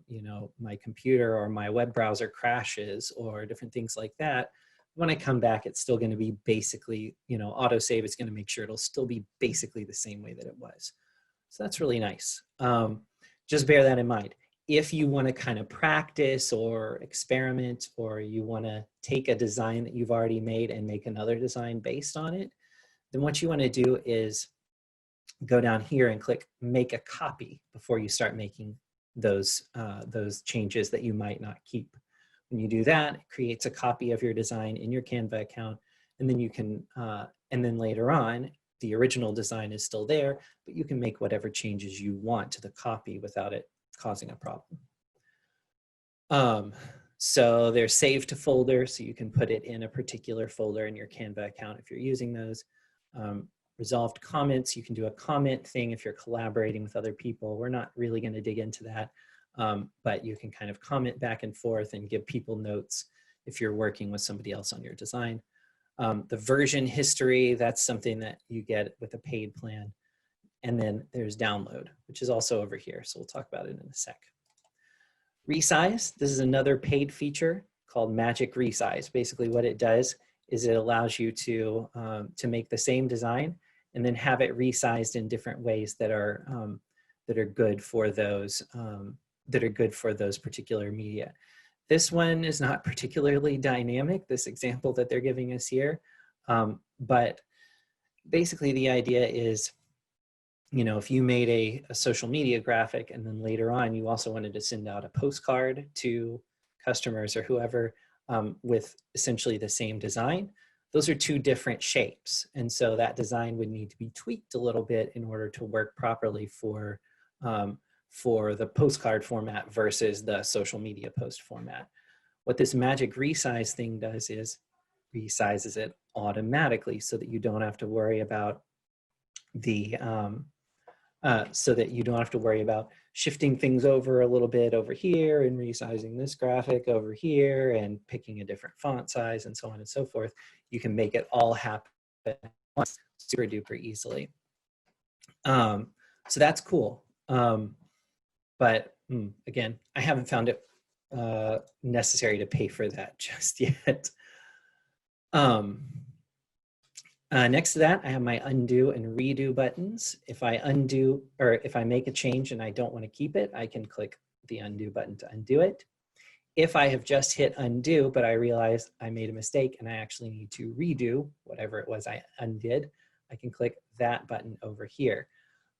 you know, my computer or my web browser crashes, or different things like that, when I come back, it's still going to be basically, you know, autosave is going to make sure it'll still be basically the same way that it was. So that's really nice. Just bear that in mind. If you want to kind of practice or experiment, or you want to take a design that you've already made and make another design based on it, then what you want to do is go down here and click make a copy before you start making those changes that you might not keep. When you do that, it creates a copy of your design in your Canva account, and then you can, and then later on, the original design is still there, but you can make whatever changes you want to the copy without it causing a problem. So they're saved to folder, so you can put it in a particular folder in your Canva account if you're using those. Resolved comments, you can do a comment thing if you're collaborating with other people. We're not really going to dig into that, but you can kind of comment back and forth and give people notes if you're working with somebody else on your design. The version history, that's something that you get with a paid plan. And then there's download, which is also over here. So we'll talk about it in a sec. Resize, this is another paid feature called Magic Resize. Basically what it does is it allows you to make the same design and then have it resized in different ways that are good for those particular media. This one is not particularly dynamic, this example that they're giving us here, but basically the idea is, you know, if you made a social media graphic and then later on you also wanted to send out a postcard to customers or whoever with essentially the same design, those are two different shapes. And so that design would need to be tweaked a little bit in order to work properly for the postcard format versus the social media post format. What this Magic Resize thing does is resizes it automatically so that you don't have to worry about shifting things over a little bit over here and resizing this graphic over here and picking a different font size and so on and so forth. You can make it all happen once super duper easily. So that's cool. But again, I haven't found it necessary to pay for that just yet. Next to that, I have my undo and redo buttons. If I undo, or if I make a change and I don't want to keep it, I can click the undo button to undo it. If I have just hit undo, but I realize I made a mistake and I actually need to redo whatever it was I undid, I can click that button over here.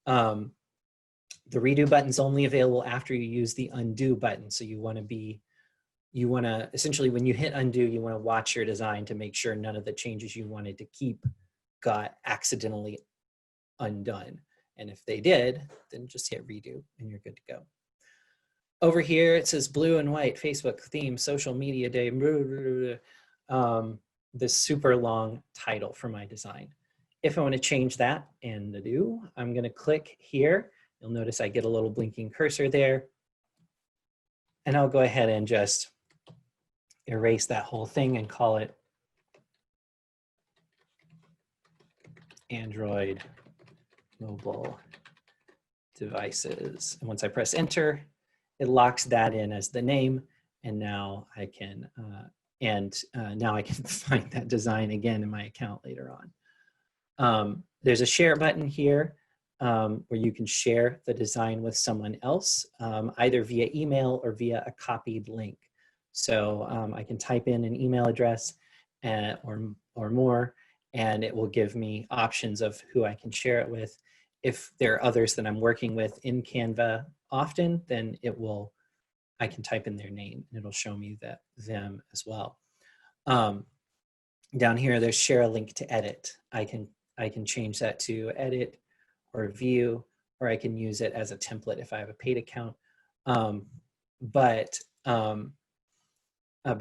The redo button is only available after you use the undo button. So you want to essentially, when you hit undo, you want to watch your design to make sure none of the changes you wanted to keep got accidentally undone. And if they did, then just hit redo and you're good to go. Over here, it says blue and white, Facebook theme, social media day, this super long title for my design. If I want to change that and do, I'm going to click here. You'll notice I get a little blinking cursor there. And I'll go ahead and just erase that whole thing and call it Android mobile devices. And once I press enter, it locks that in as the name. And now I can, now I can find that design again in my account later on. There's a share button here where you can share the design with someone else, either via email or via a copied link. So I can type in an email address or more, and it will give me options of who I can share it with. If there are others that I'm working with in Canva often, then I can type in their name and it'll show me them as well. Down here, there's share a link to edit. I can change that to edit or view, or I can use it as a template if I have a paid account. But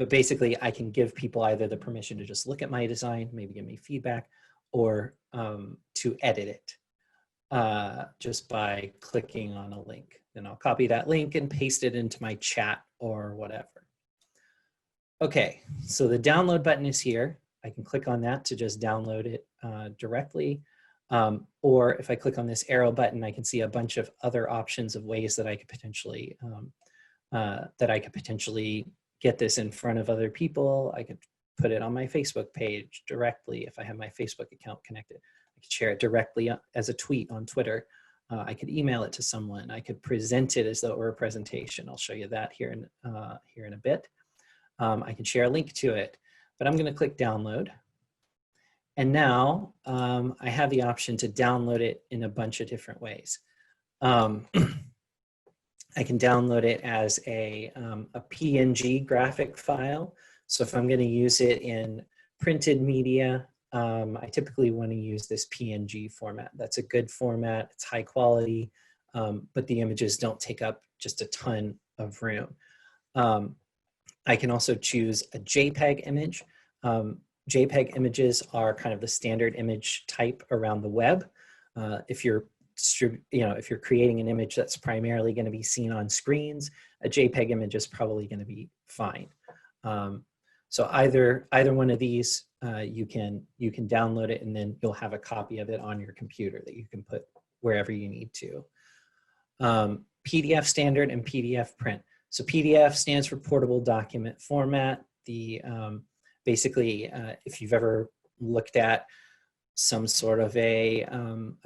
basically, I can give people either the permission to just look at my design, maybe give me feedback, or to edit it just by clicking on a link. Then I'll copy that link and paste it into my chat or whatever. Okay, so the download button is here. I can click on that to just download it directly. Or if I click on this arrow button, I can see a bunch of other options of ways that I could potentially get this in front of other people. I could put it on my Facebook page directly if I have my Facebook account connected. I could share it directly as a tweet on Twitter. I could email it to someone. I could present it as though it were a presentation. I'll show you that here in a bit. I can share a link to it, but I'm going to click download. And now I have the option to download it in a bunch of different ways. I can download it as a PNG graphic file. So if I'm going to use it in printed media, I typically want to use this PNG format. That's a good format. It's high quality, but the images don't take up just a ton of room. I can also choose a JPEG image. JPEG images are kind of the standard image type around the web. If you're creating an image that's primarily going to be seen on screens, a JPEG image is probably going to be fine. So either one of these, you can download it, and then you'll have a copy of it on your computer that you can put wherever you need to. PDF standard and PDF print. So PDF stands for portable document format. Basically, if you've ever looked at some sort of a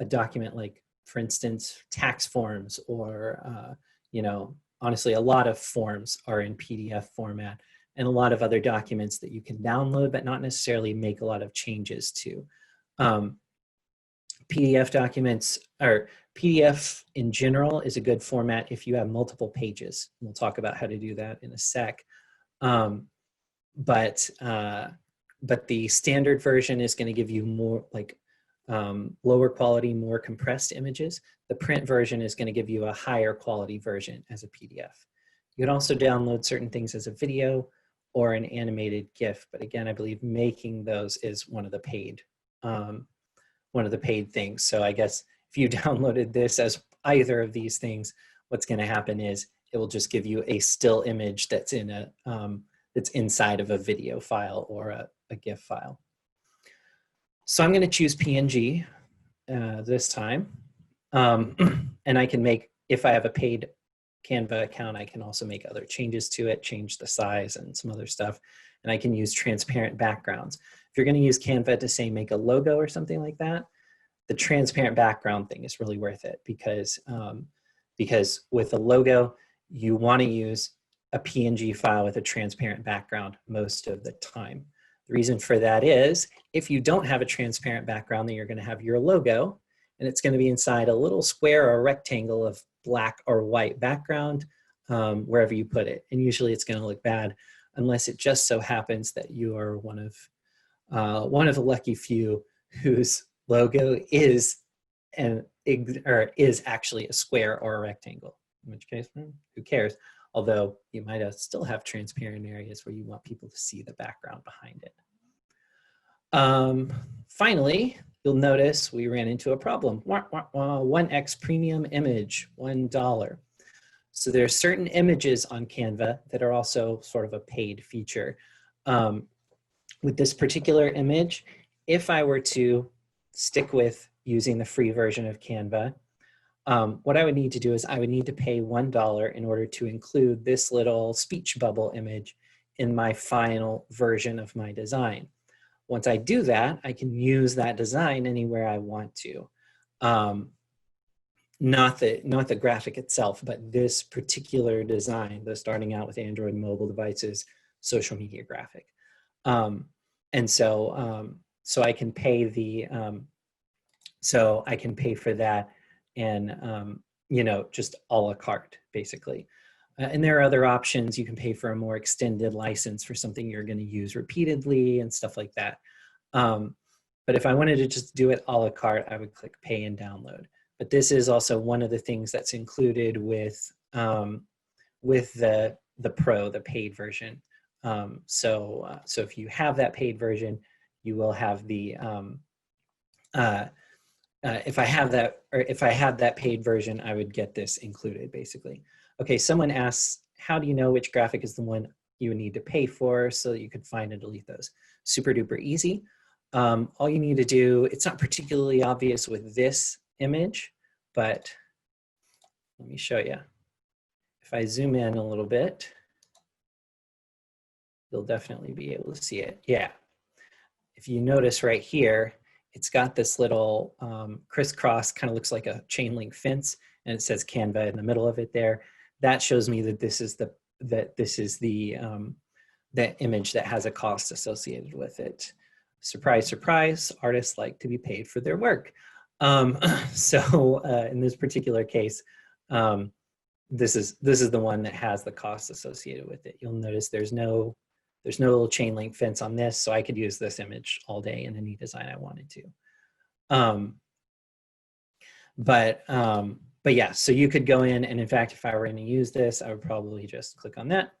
document, like, for instance, tax forms, or honestly, a lot of forms are in PDF format, and a lot of other documents that you can download but not necessarily make a lot of changes to. PDF documents, or PDF in general, is a good format if you have multiple pages. We'll talk about how to do that in a sec. But the standard version is going to give you more, like, lower quality, more compressed images. The print version is going to give you a higher quality version as a PDF. You can also download certain things as a video or an animated GIF, but again, I believe making those is one of the paid things. So I guess if you downloaded this as either of these things, what's going to happen is it will just give you a still image that's in a that's inside of a video file or a GIF file. So I'm going to choose PNG this time. And I can make, if I have a paid Canva account, I can also make other changes to it, change the size and some other stuff. And I can use transparent backgrounds. If you're going to use Canva to, say, make a logo or something like that, the transparent background thing is really worth it, because with a logo, you want to use a PNG file with a transparent background most of the time. The reason for that is, if you don't have a transparent background, then you're going to have your logo, and it's going to be inside a little square or a rectangle of black or white background wherever you put it. And usually it's going to look bad, unless it just so happens that you are one of the lucky few whose logo is actually a square or a rectangle, in which case, who cares? Although you might still have transparent areas where you want people to see the background behind it. Finally, you'll notice we ran into a problem. 1x premium image, $1. So there are certain images on Canva that are also sort of a paid feature. With this particular image, if I were to stick with using the free version of Canva, what I would need to do is I would need to pay $1 in order to include this little speech bubble image in my final version of my design. Once I do that, I can use that design anywhere I want to. Not the graphic itself, but this particular design, the starting out with Android mobile devices, social media graphic. And so, so I can pay for that, and you know, just a la carte, basically. And there are other options. You can pay for a more extended license for something you're going to use repeatedly and stuff like that. But if I wanted to just do it a la carte, I would click pay and download. But this is also one of the things that's included with the Pro, the paid version. So if you have that paid version, you will have the if I had that paid version, I would get this included, basically. Okay, someone asks, how do you know which graphic is the one you would need to pay for so that you could find and delete those? Super duper easy. All you need to do, it's not particularly obvious with this image, but let me show you. If I zoom in a little bit, you'll definitely be able to see it. Yeah. If you notice right here, it's got this little crisscross, kind of looks like a chain link fence, and it says Canva in the middle of it there. That shows me that this is the image that has a cost associated with it. Surprise, surprise, artists like to be paid for their work. So in this particular case, this is the one that has the cost associated with it. You'll notice there's no little chain link fence on this, so I could use this image all day in any design I wanted to. But yeah, so you could go in, and in fact, if I were going to use this, I would probably just click on that,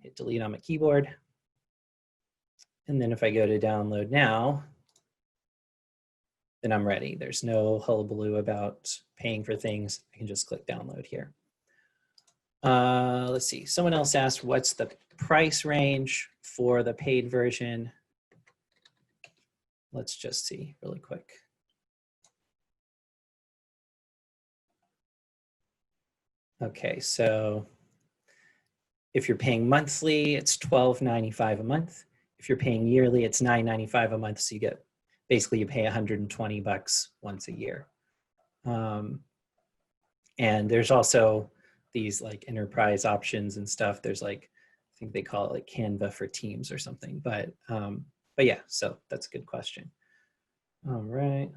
hit delete on my keyboard. And then if I go to download now, then I'm ready. There's no hullabaloo about paying for things. I can just click download here. Let's see, someone else asked, what's the price range for the paid version? Let's just see really quick. Okay, so if you're paying monthly, it's $12.95 a month. If you're paying yearly, it's $9.95 a month. So you get, basically you pay $120 once a year. And there's also these like enterprise options and stuff. There's like, I think they call it like Canva for Teams or something. But yeah, so that's a good question. All right.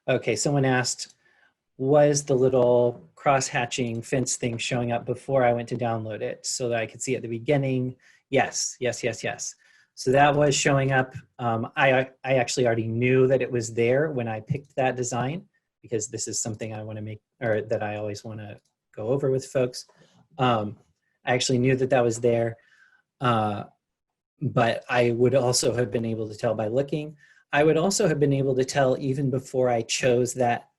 Okay, someone asked, was the little cross-hatching fence thing showing up before I went to download it so that I could see at the beginning? Yes. So that was showing up. I actually already knew that it was there when I picked that design, because this is something I want to make, or that I always want to go over with folks. I actually knew that that was there, but I would also have been able to tell by looking. I would also have been able to tell even before I chose that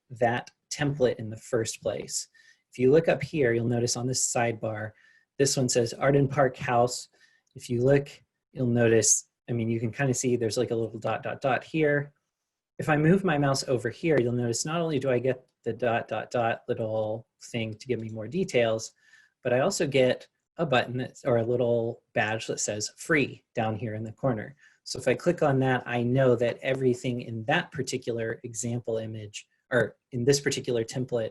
template in the first place. If you look up here, you'll notice on this sidebar, this one says Arden Park House. If you look, you'll notice, I mean, you can kind of see there's like a little ... here. If I move my mouse over here, you'll notice not only do I get the ... little thing to give me more details, but I also get a button or a little badge that says free down here in the corner. So if I click on that, I know that everything in that particular example image, or in this particular template,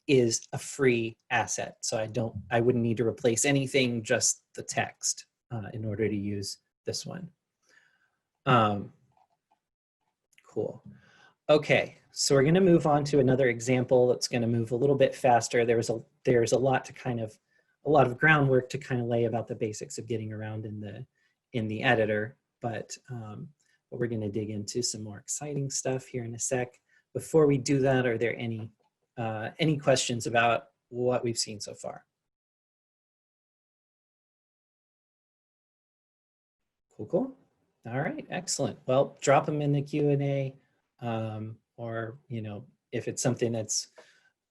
is a free asset. So I wouldn't need to replace anything, just the text in order to use this one. Cool. Okay, so we're gonna move on to another example that's gonna move a little bit faster. There's a lot of groundwork to kind of lay about the basics of getting around in the editor, but we're gonna dig into some more exciting stuff here in a sec. Before we do that, are there any questions about what we've seen so far? Cool. All right, excellent. Well, drop them in the Q&A. or, you know, if it's something that's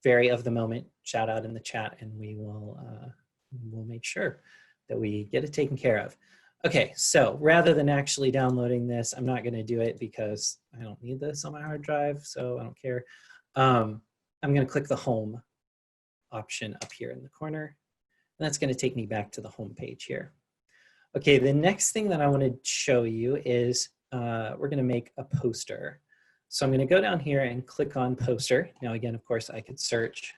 very of the moment, shout out in the chat and we will we'll make sure that we get it taken care of. Okay, so rather than actually downloading this, I'm not gonna do it because I don't need this on my hard drive, so I don't care. I'm gonna click the home option up here in the corner. And that's gonna take me back to the home page here. Okay, the next thing that I wanna show you is we're gonna make a poster. So I'm gonna go down here and click on poster. Now again, of course, I could search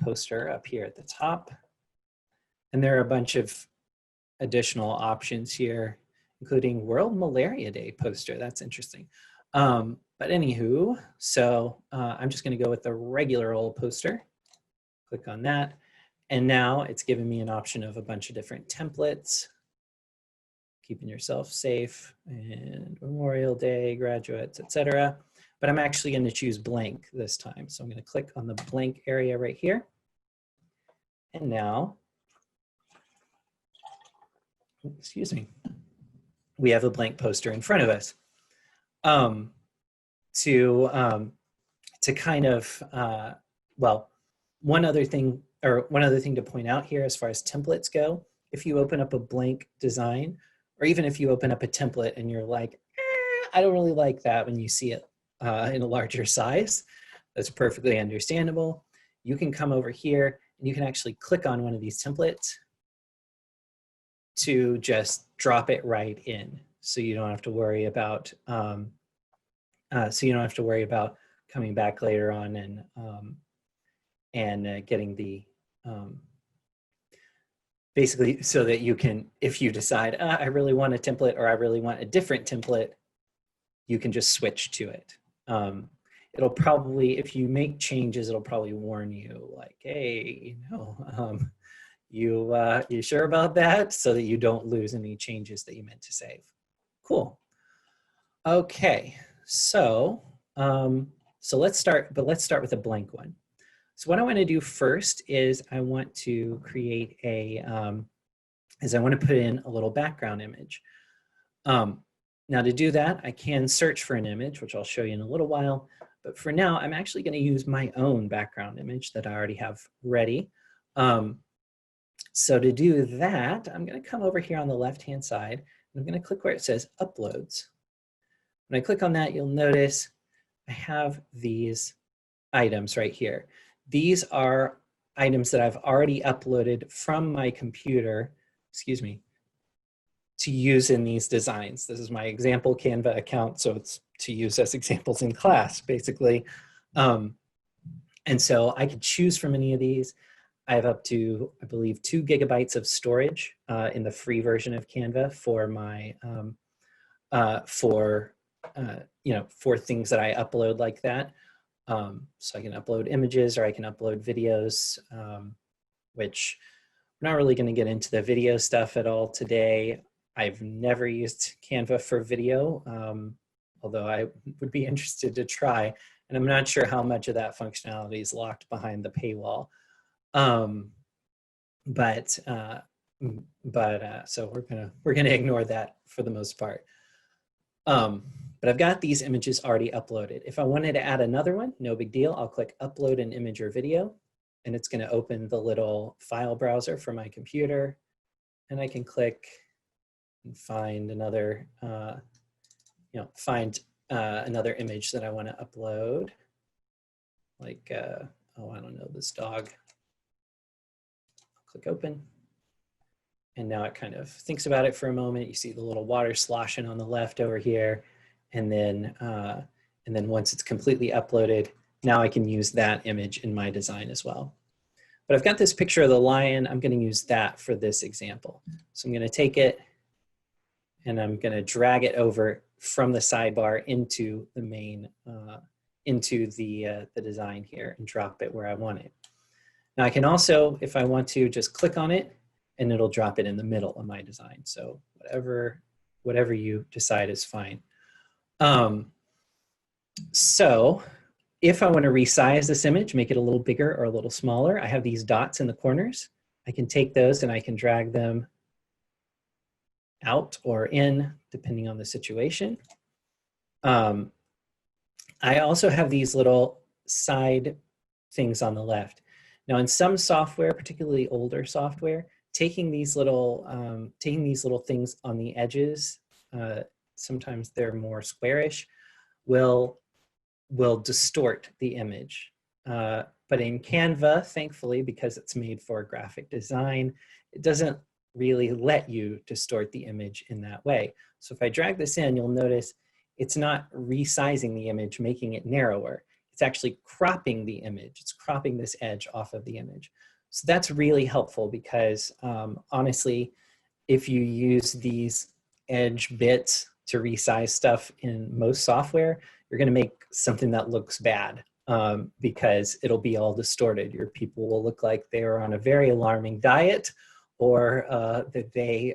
poster up here at the top. And there are a bunch of additional options here, including World Malaria Day poster. That's interesting. But anywho, so I'm just gonna go with the regular old poster. Click on that. And now it's giving me an option of a bunch of different templates. Keeping yourself safe, and Memorial Day, graduates, etc. But I'm actually going to choose blank this time. So I'm going to click on the blank area right here. And now, excuse me, we have a blank poster in front of us. To kind of, well, one other thing to point out here as far as templates go, if you open up a blank design, or even if you open up a template and you're like, I don't really like that when you see it in a larger size, that's perfectly understandable. You can come over here and you can actually click on one of these templates to just drop it right in. So you don't have to worry about, coming back later on and getting the, basically so that you can, if you decide, I really want a template or I really want a different template, you can just switch to it. It'll probably, if you make changes, it'll probably warn you like, hey, you sure about that? So that you don't lose any changes that you meant to save. Cool. Okay, so let's start with a blank one. So what I want to do first is I want to create I want to put in a little background image. Now to do that, I can search for an image, which I'll show you in a little while. But for now, I'm actually going to use my own background image that I already have ready. So to do that, I'm going to come over here on the left-hand side, and I'm going to click where it says Uploads. When I click on that, you'll notice I have these items right here. These are items that I've already uploaded from my computer, excuse me, to use in these designs. This is my example Canva account, so it's to use as examples in class, basically. And so I could choose from any of these. I have up to, I believe, 2 gigabytes of storage in the free version of Canva for my, for things that I upload like that. So I can upload images or I can upload videos, which I'm not really going to get into the video stuff at all today. I've never used Canva for video, although I would be interested to try. And I'm not sure how much of that functionality is locked behind the paywall. So we're gonna ignore that for the most part. But I've got these images already uploaded. If I wanted to add another one, no big deal. I'll click Upload an Image or Video, and it's going to open the little file browser for my computer. And I can click and find another, another image that I want to upload. Like, oh, I don't know, this dog. I'll click Open. And now it kind of thinks about it for a moment. You see the little water sloshing on the left over here. And then once it's completely uploaded, now I can use that image in my design as well. But I've got this picture of the lion. I'm going to use that for this example. So I'm going to take it and I'm going to drag it over from the sidebar into the main, into the design here and drop it where I want it. Now I can also, if I want to, just click on it and it'll drop it in the middle of my design. So whatever you decide is fine. So if I want to resize this image, make it a little bigger or a little smaller, I have these dots in the corners. I can take those and I can drag them out or in, depending on the situation. I also have these little side things on the left. Now in some software, particularly older software, taking these little things on the edges, sometimes they're more squarish, will distort the image. But in Canva, thankfully, because it's made for graphic design, it doesn't really let you distort the image in that way. So if I drag this in, you'll notice it's not resizing the image, making it narrower. It's actually cropping the image. It's cropping this edge off of the image. So that's really helpful because honestly, if you use these edge bits to resize stuff in most software, you're going to make something that looks bad because it'll be all distorted. Your people will look like they are on a very alarming diet, or that they,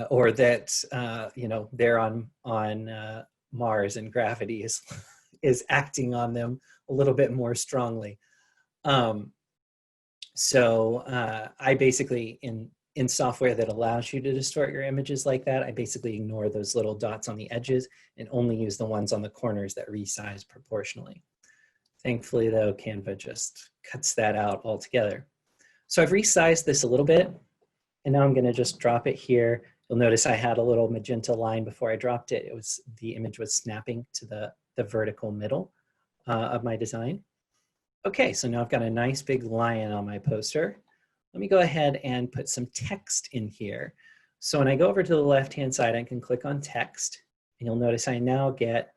or that you know, they're on Mars and gravity is acting on them a little bit more strongly. So I basically, in software that allows you to distort your images like that, I basically ignore those little dots on the edges and only use the ones on the corners that resize proportionally. Thankfully though, Canva just cuts that out altogether. So I've resized this a little bit, and now I'm gonna just drop it here. You'll notice I had a little magenta line before I dropped it. The image was snapping to the vertical middle of my design. Okay, so now I've got a nice big lion on my poster. Let me go ahead and put some text in here. So when I go over to the left-hand side, I can click on text, and you'll notice I now get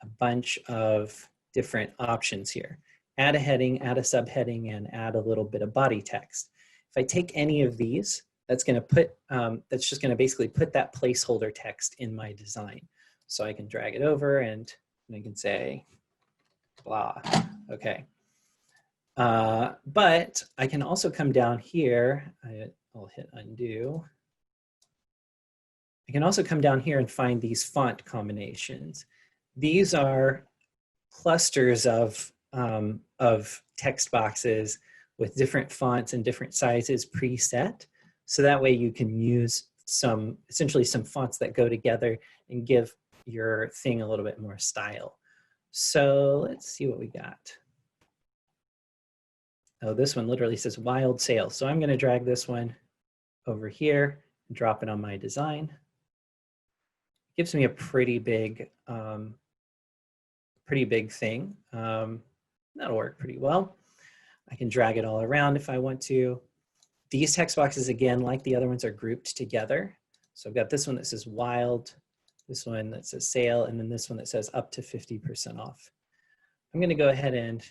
a bunch of different options here. Add a heading, add a subheading, and add a little bit of body text. If I take any of these, that's just gonna basically put that placeholder text in my design. So I can drag it over and I can say, blah, okay. But I can also come down here, I'll hit undo. I can also come down here and find these font combinations. These are clusters of text boxes with different fonts and different sizes preset. So that way you can use essentially some fonts that go together and give your thing a little bit more style. So let's see what we got. Oh, this one literally says wild sales. So I'm going to drag this one over here and drop it on my design. It gives me a pretty big thing. That'll work pretty well. I can drag it all around if I want to. These text boxes, again, like the other ones, are grouped together. So I've got this one that says wild, this one that says sale, and then this one that says up to 50% off. I'm going to go ahead and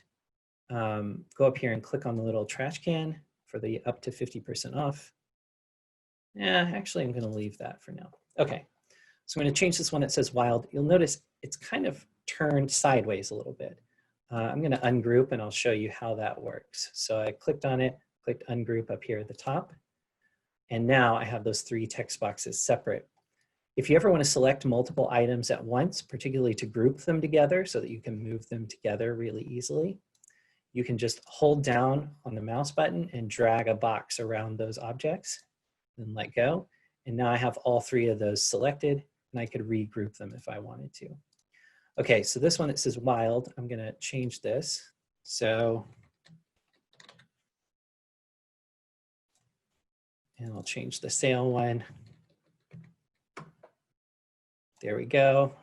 go up here and click on the little trash can for the up to 50% off. Yeah, actually, I'm going to leave that for now. Okay, so I'm going to change this one that says wild. You'll notice it's kind of turned sideways a little bit. I'm going to ungroup, and I'll show you how that works. So I clicked on it, clicked ungroup up here at the top, and now I have those three text boxes separate. If you ever want to select multiple items at once, particularly to group them together so that you can move them together really easily, you can just hold down on the mouse button and drag a box around those objects, then let go. And now I have all three of those selected, and I could regroup them if I wanted to. Okay, so this one that says wild, I'm going to change this. So, and I'll change the sale one. There we go.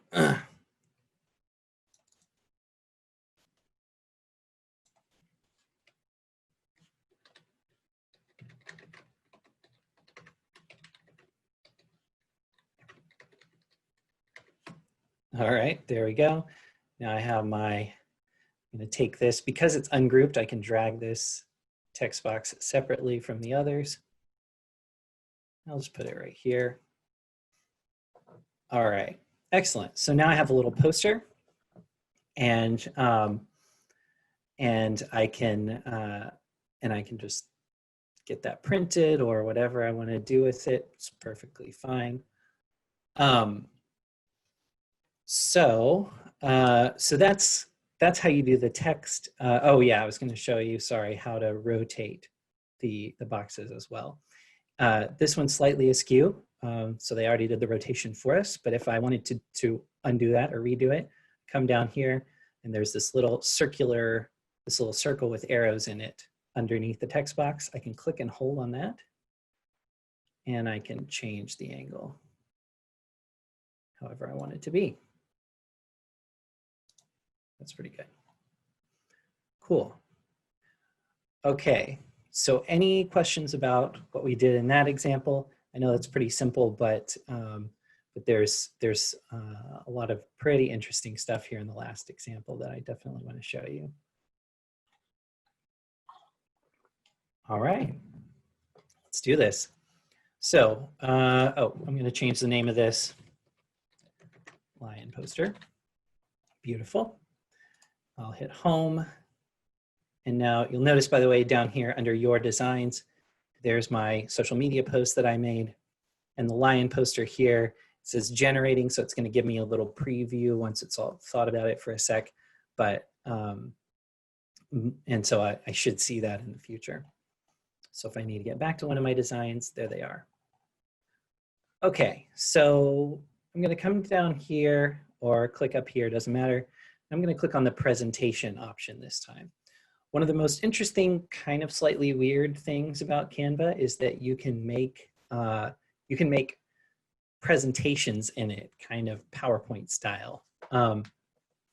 All right, there we go. Now I have I'm going to take this, because it's ungrouped, I can drag this text box separately from the others. I'll just put it right here. All right, excellent. So now I have a little poster, and I can just get that printed or whatever I want to do with it. It's perfectly fine. So that's how you do the text. Oh yeah, I was going to show you, sorry, how to rotate the boxes as well. This one's slightly askew, so they already did the rotation for us, but if I wanted to undo that or redo it, come down here, and there's this little circle with arrows in it underneath the text box. I can click and hold on that, and I can change the angle however I want it to be. That's pretty good. Cool. Okay, so any questions about what we did in that example? I know that's pretty simple, but there's a lot of pretty interesting stuff here in the last example that I definitely want to show you. All right, let's do this. So, oh, I'm going to change the name of this. Lion poster. Beautiful. I'll hit home. And now you'll notice, by the way, down here under your designs, there's my social media post that I made. And the lion poster here says generating, so it's going to give me a little preview once it's all thought about it for a sec. But, and so I should see that in the future. So if I need to get back to one of my designs, there they are. Okay, so I'm going to come down here or click up here, doesn't matter. I'm going to click on the presentation option this time. One of the most interesting, kind of slightly weird things about Canva is that you can make presentations in it, kind of PowerPoint style. One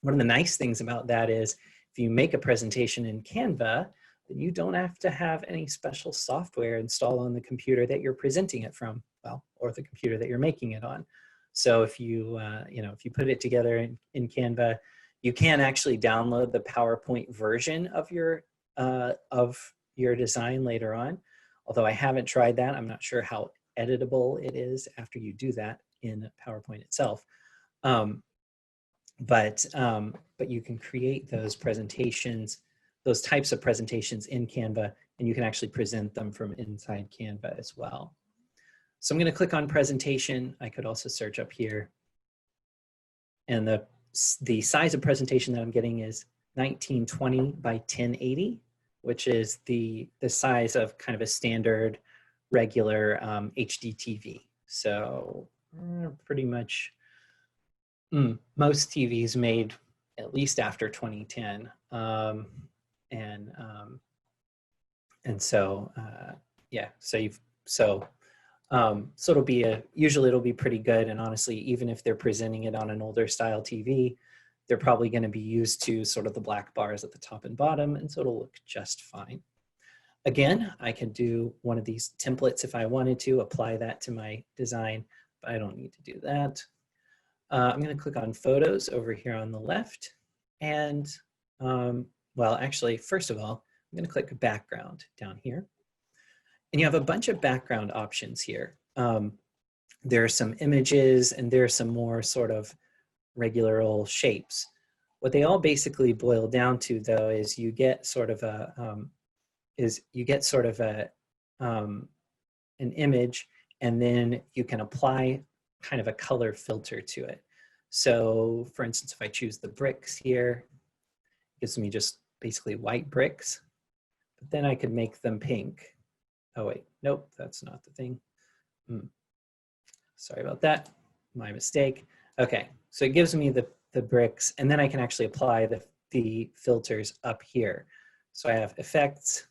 of the nice things about that is if you make a presentation in Canva, then you don't have to have any special software installed on the computer that you're presenting it from, well, or the computer that you're making it on. So if you, if you put it together in Canva, you can actually download the PowerPoint version of your design later on. Although I haven't tried that, I'm not sure how editable it is after you do that in PowerPoint itself. But you can create those presentations, those types of presentations in Canva, and you can actually present them from inside Canva as well. So I'm going to click on presentation. I could also search up here. And the size of presentation that I'm getting is 1920 by 1080, which is the size of kind of a standard regular HD TV. So pretty much most TVs made at least after 2010. Yeah, so it'll be usually it'll be pretty good. And honestly, even if they're presenting it on an older style TV, they're probably going to be used to sort of the black bars at the top and bottom, and so it'll look just fine. Again, I can do one of these templates if I wanted to, apply that to my design, but I don't need to do that. I'm going to click on photos over here on the left. And well, actually, first of all, I'm going to click background down here. And you have a bunch of background options here. There are some images and there are some more sort of regular old shapes. What they all basically boil down to, though, is you get sort of an image, and then you can apply kind of a color filter to it. So for instance, if I choose the bricks here, it gives me just basically white bricks, but then I could make them pink. Oh wait, nope, that's not the thing. Sorry about that, my mistake. Okay, so it gives me the bricks, and then I can actually apply the filters up here. So I have effects.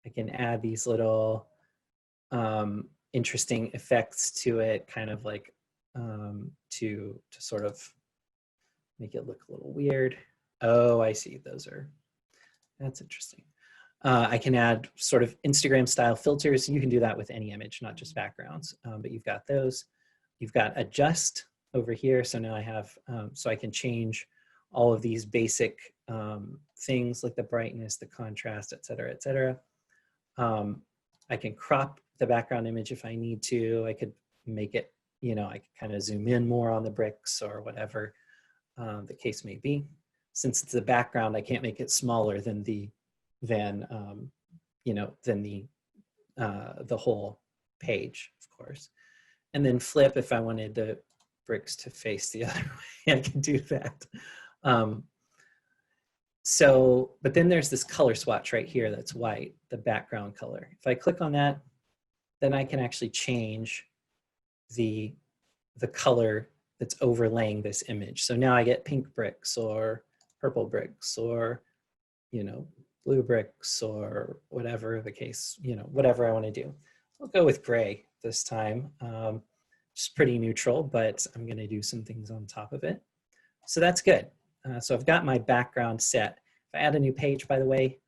I can add these little interesting effects to it, kind of like to sort of make it look a little weird. Oh, I see, that's interesting. I can add sort of Instagram style filters. You can do that with any image, not just backgrounds, but you've got those. You've got adjust over here. So now I have, so I can change all of these basic things like the brightness, the contrast, et cetera, et cetera. I can crop the background image if I need to. I could make it, I could kind of zoom in more on the bricks or whatever the case may be. Since it's a background, I can't make it smaller than the whole page, of course. And then flip if I wanted the bricks to face the other way, I can do that. But then there's this color swatch right here that's white, the background color. If I click on that, then I can actually change the color that's overlaying this image. So now I get pink bricks or purple bricks or, you know, blue bricks or whatever the case, you know, whatever I want to do. I'll go with gray this time. Just pretty neutral, but I'm going to do some things on top of it. So that's good. So I've got my background set. If I add a new page, by the way,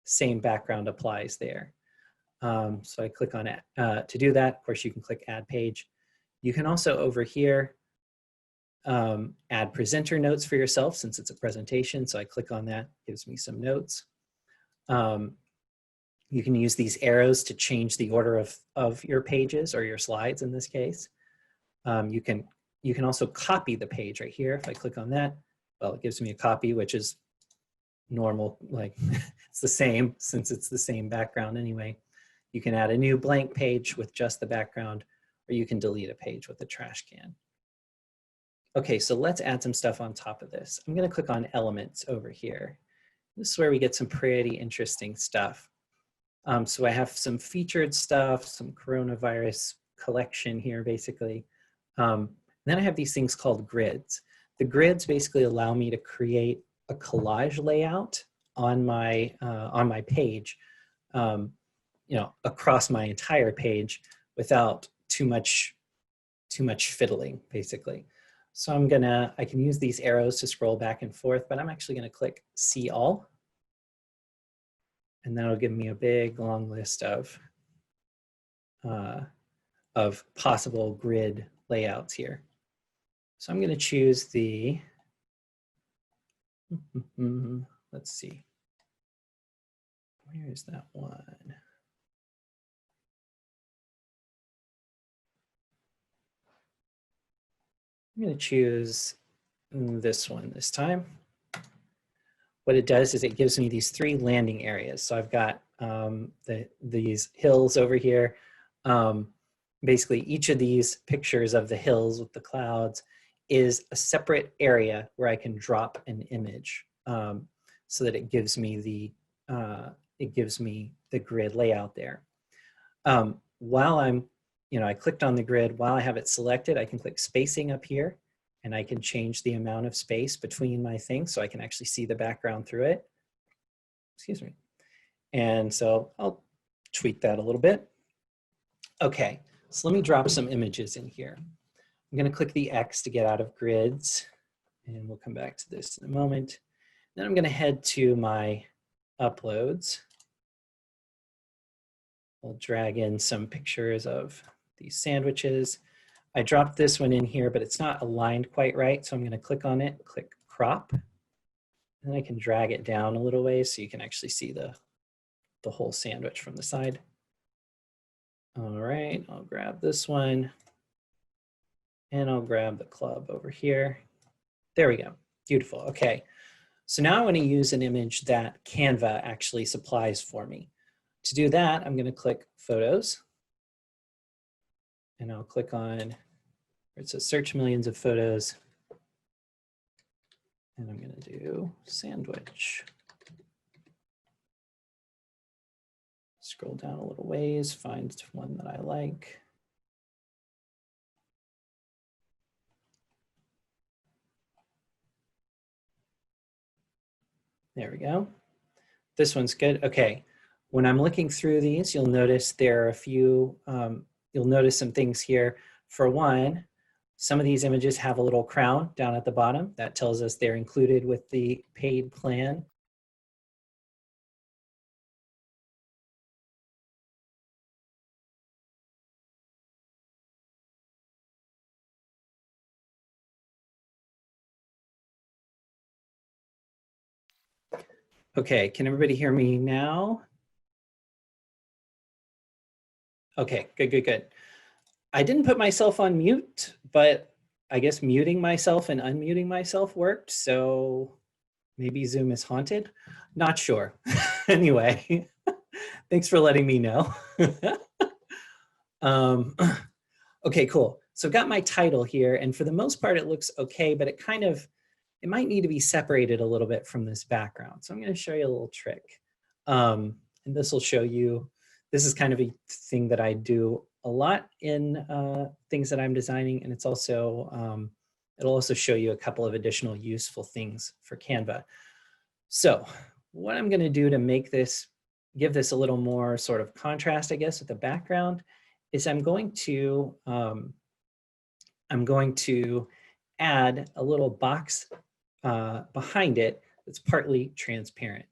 same background applies there. So I click on it. To do that, of course, you can click Add Page. You can also over here add presenter notes for yourself since it's a presentation. So I click on that, gives me some notes. You can use these arrows to change the order of your pages or your slides in this case. You can also copy the page right here. If I click on that, well, it gives me a copy, which is normal, like it's the same since it's the same background anyway. You can add a new blank page with just the background, or you can delete a page with a trash can. Okay, so let's add some stuff on top of this. I'm going to click on Elements over here. This is where we get some pretty interesting stuff. So I have some featured stuff, some coronavirus collection here, basically. Then I have these things called grids. The grids basically allow me to create a collage layout on my page, you know, across my entire page without too much fiddling, basically. So I can use these arrows to scroll back and forth, but I'm actually going to click See All. And that'll give me a big long list of possible grid layouts here. So I'm going to choose the, let's see, where is that one? I'm going to choose this one this time. What it does is it gives me these 3 landing areas. So I've got these hills over here. Basically, each of these pictures of the hills with the clouds is a separate area where I can drop an image so that it gives me the grid layout there. While I'm, you know, I clicked on the grid, while I have it selected, I can click spacing up here and I can change the amount of space between my things so I can actually see the background through it. Excuse me. And so I'll tweak that a little bit. Okay, so let me drop some images in here. I'm going to click the X to get out of grids, and we'll come back to this in a moment. Then I'm going to head to my uploads. I'll drag in some pictures of these sandwiches. I dropped this one in here, but it's not aligned quite right, so I'm going to click on it, click crop, and I can drag it down a little ways so you can actually see the whole sandwich from the side. All right, I'll grab this one, and I'll grab the club over here. There we go. Beautiful. Okay. So now I want to use an image that Canva actually supplies for me. To do that, I'm going to click Photos. And I'll click on where it says Search Millions of Photos. And I'm going to do sandwich. Scroll down a little ways, find one that I like. There we go. This one's good. Okay. When I'm looking through these, you'll notice there are a few, you'll notice some things here. For one, some of these images have a little crown down at the bottom. That tells us they're included with the paid plan. Okay, can everybody hear me now? Okay, good, good, good. I didn't put myself on mute, but I guess muting myself and unmuting myself worked. So maybe Zoom is haunted. Not sure. Anyway, thanks for letting me know. Okay, cool. So I've got my title here, and for the most part, it looks okay, but it might need to be separated a little bit from this background. So I'm going to show you a little trick. And this will show you, this is kind of a thing that I do a lot in things that I'm designing, and it's also It'll also show you a couple of additional useful things for Canva. So what I'm going to do to make this, give this a little more sort of contrast, I guess, with the background, is I'm going to add a little box behind it that's partly transparent.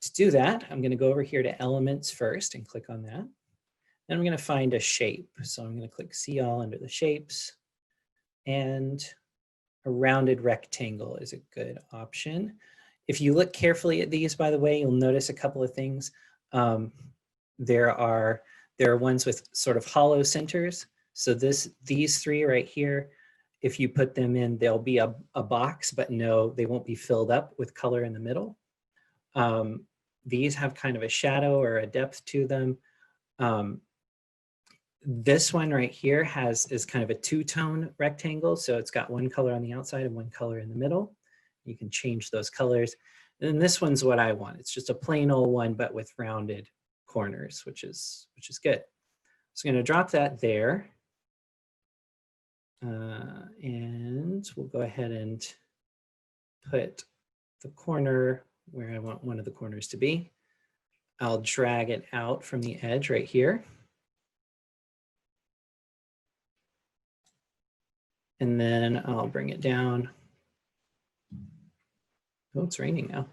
To do that, I'm going to go over here to Elements first and click on that. Then I'm going to find a shape. So I'm going to click See All under the shapes, and a rounded rectangle is a good option. If you look carefully at these, by the way, you'll notice a couple of things. There are ones with sort of hollow centers. So these three right here, if you put them in, there'll be a box, but no, they won't be filled up with color in the middle. These have kind of a shadow or a depth to them. This one right here is kind of a two-tone rectangle. So it's got one color on the outside and one color in the middle. You can change those colors. And then this one's what I want. It's just a plain old one, but with rounded corners, which is good. So I'm going to drop that there. And we'll go ahead and put the corner where I want one of the corners to be. I'll drag it out from the edge right here. And then I'll bring it down. Oh, it's raining now.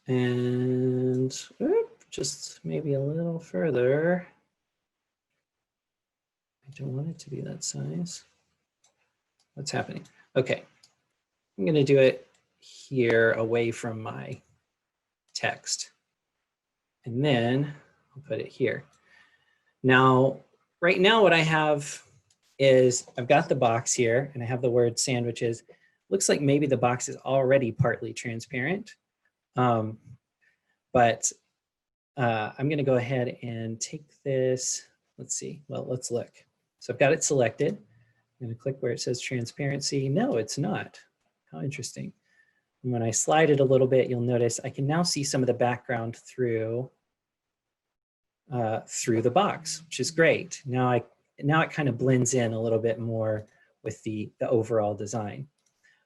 And just maybe a little further. I don't want it to be that size. What's happening? Okay, I'm going to do it here away from my text. And then I'll put it here. Now, right now what I have is I've got the box here and I have the word sandwiches. Looks like maybe the box is already partly transparent. But I'm going to go ahead and take this. Let's see. Well, let's look. So I've got it selected. I'm going to click where it says transparency. No, it's not. How interesting. And when I slide it a little bit, you'll notice I can now see some of the background through the box, which is great. Now it kind of blends in a little bit more with the overall design.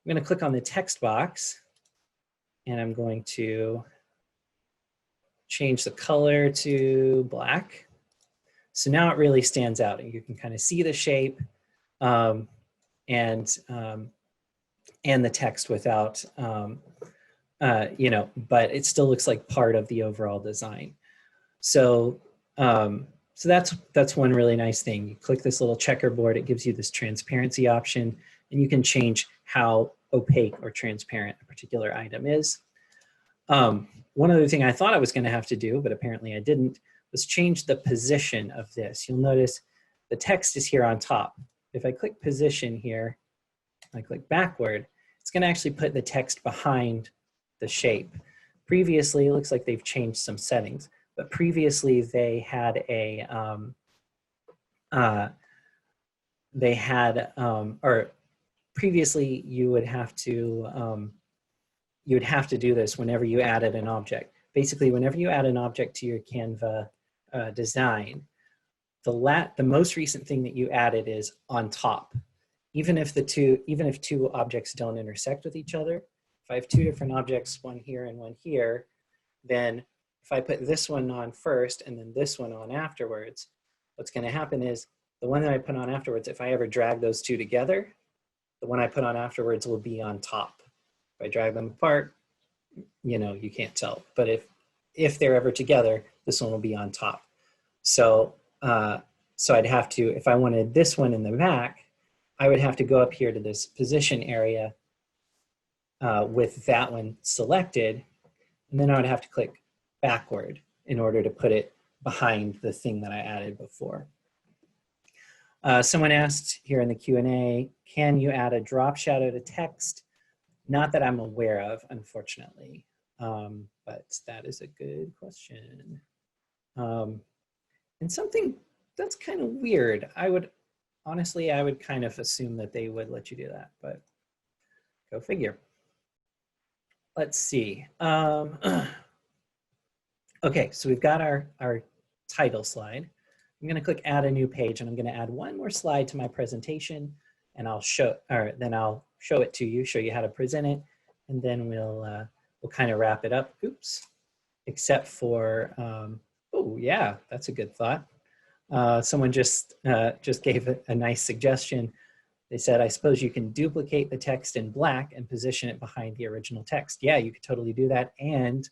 I'm going to click on the text box and I'm going to change the color to black. So now it really stands out and you can kind of see the shape and the text without, you know, but it still looks like part of the overall design. So, so that's one really nice thing. You click this little checkerboard, it gives you this transparency option, and you can change how opaque or transparent a particular item is. One other thing I thought I was going to have to do, but apparently I didn't, was change the position of this. You'll notice the text is here on top. If I click position here, I click backward, it's going to actually put the text behind the shape. Previously, it looks like they've changed some settings, but previously they had a, or previously you would have to do this whenever you added an object. Basically, whenever you add an object to your Canva design, the most recent thing that you added is on top. Even if two objects don't intersect with each other, if I have two different objects, one here and one here, then if I put this one on first and then this one on afterwards, what's going to happen is the one that I put on afterwards, if I ever drag those two together, the one I put on afterwards will be on top. If I drag them apart, you know, you can't tell. But if they're ever together, this one will be on top. So, so I'd have to, if I wanted this one in the back, I would have to go up here to this position area with that one selected, and then I would have to click backward in order to put it behind the thing that I added before. Someone asked here in the Q&A, can you add a drop shadow to text? Not that I'm aware of, unfortunately, but that is a good question. And something that's kind of weird. Honestly, I would kind of assume that they would let you do that, but go figure. Let's see. Okay, so we've got our title slide. I'm going to click add a new page, and I'm going to add one more slide to my presentation, and I'll show, or then I'll show it to you, show you how to present it, and then we'll kind of wrap it up. Oops, except for, oh yeah, that's a good thought. Someone just gave a nice suggestion. They said, I suppose you can duplicate the text in black and position it behind the original text. Yeah, you could totally do that. And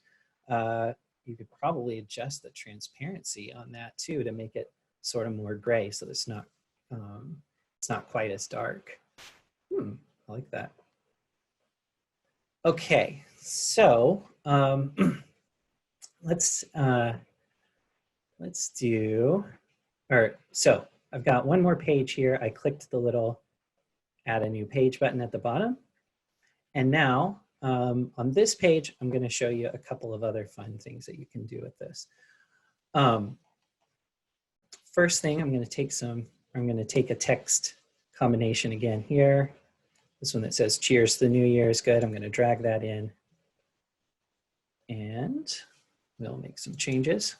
you could probably adjust the transparency on that too to make it sort of more gray so it's not quite as dark. I like that. Okay, so let's do, so I've got one more page here. I clicked the little add a new page button at the bottom. And now on this page, I'm going to show you a couple of other fun things that you can do with this. First thing, I'm going to take a text combination again here. This one that says cheers to the new year is good. I'm going to drag that in and we'll make some changes.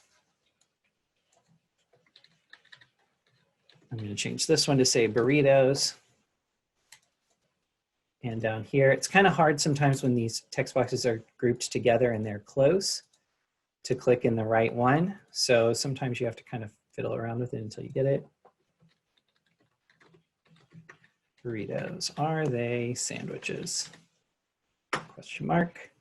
I'm going to change this one to say burritos. And down here, it's kind of hard sometimes when these text boxes are grouped together and they're close to click in the right one. So sometimes you have to kind of fiddle around with it until you get it. Burritos, are they sandwiches? Question mark.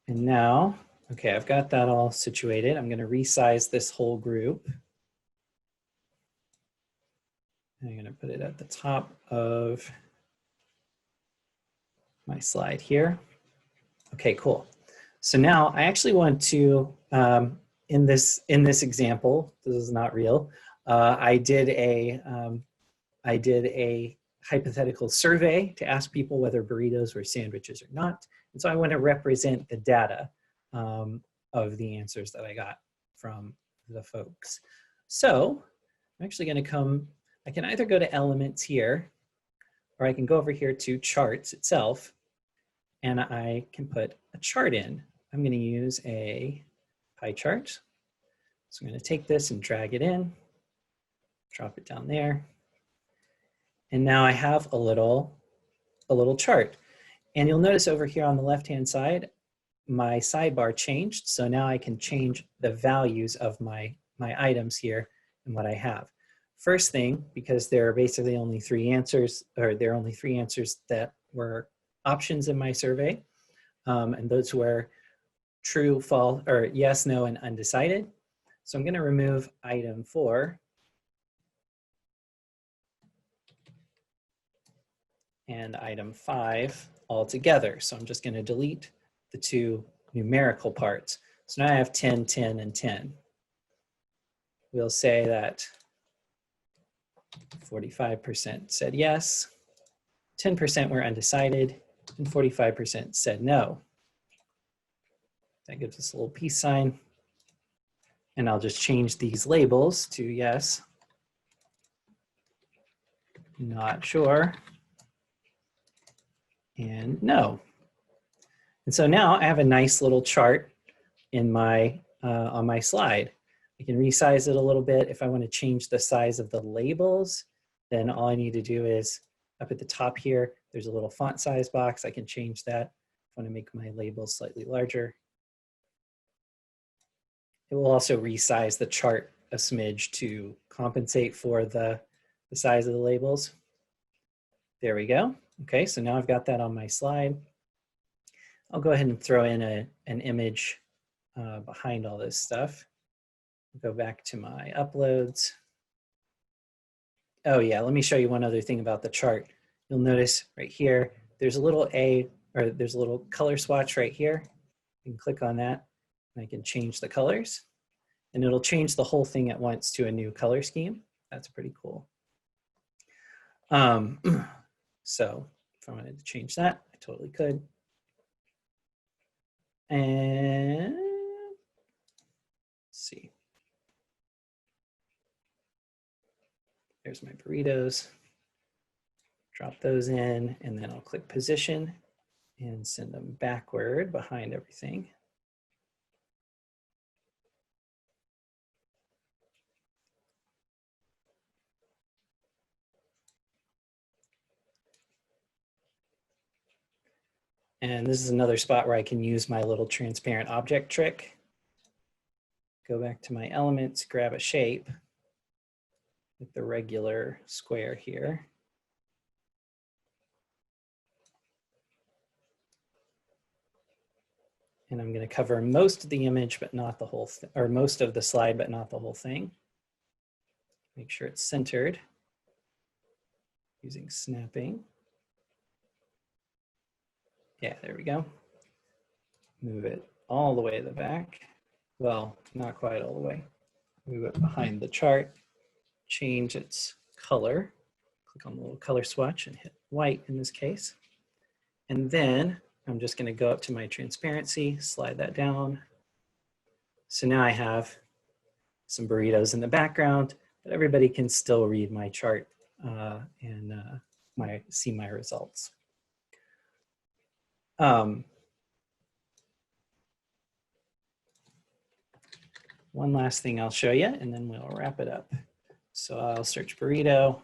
And now, okay, I've got that all situated. I'm going to resize this whole group. I'm going to put it at the top of my slide here. Okay, cool. So now I actually want to, in this example, this is not real, I did a hypothetical survey to ask people whether burritos were sandwiches or not. And so I want to represent the data of the answers that I got from the folks. So I'm actually going to come, I can either go to elements here, or I can go over here to charts itself, and I can put a chart in. I'm going to use a pie chart. So I'm going to take this and drag it in, drop it down there. And now I have a little chart. And you'll notice over here on the left-hand side, my sidebar changed. So now I can change the values of my items here and what I have. First thing, because there are basically only three answers, or there are only three answers that were options in my survey, and those were true, false, or yes, no, and undecided. So I'm going to remove item 4 and item 5 altogether. So I'm just going to delete the two numerical parts. So now I have 10, 10, and 10. We'll say that 45% said yes, 10% were undecided, and 45% said no. That gives us a little peace sign. And I'll just change these labels to yes, not sure, and no. And so now I have a nice little chart in my on my slide. I can resize it a little bit. If I want to change the size of the labels, then all I need to do is up at the top here, there's a little font size box. I can change that. If I want to make my labels slightly larger. It will also resize the chart a smidge to compensate for the size of the labels. There we go. Okay, so now I've got that on my slide. I'll go ahead and throw in an image behind all this stuff. Go back to my uploads. Oh yeah, let me show you one other thing about the chart. You'll notice right here, there's a little there's a little color swatch right here. You can click on that and I can change the colors and it'll change the whole thing at once to a new color scheme. That's pretty cool. So if I wanted to change that, I totally could. And let's see. There's my burritos. Drop those in, and then I'll click position and send them backward behind everything. And this is another spot where I can use my little transparent object trick. Go back to my elements, grab a shape with the regular square here. And I'm going to cover most of the image, but not the whole thing, or most of the slide, but not the whole thing. Make sure it's centered using snapping. Yeah, there we go. Move it all the way to the back. Well, not quite all the way. Move it behind the chart, change its color. Click on the little color swatch and hit white in this case. And then I'm just going to go up to my transparency, slide that down. So now I have some burritos in the background, but everybody can still read my chart and see my results. One last thing I'll show you, and then we'll wrap it up. So I'll search burrito,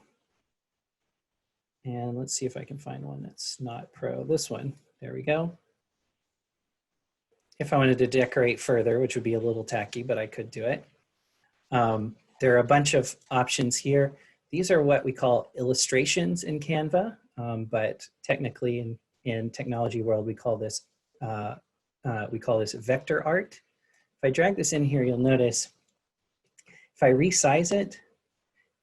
and let's see if I can find one that's not pro. This one. There we go. If I wanted to decorate further, which would be a little tacky, but I could do it. There are a bunch of options here. These are what we call illustrations in Canva, but technically in technology world, we call this vector art. If I drag this in here, you'll notice if I resize it,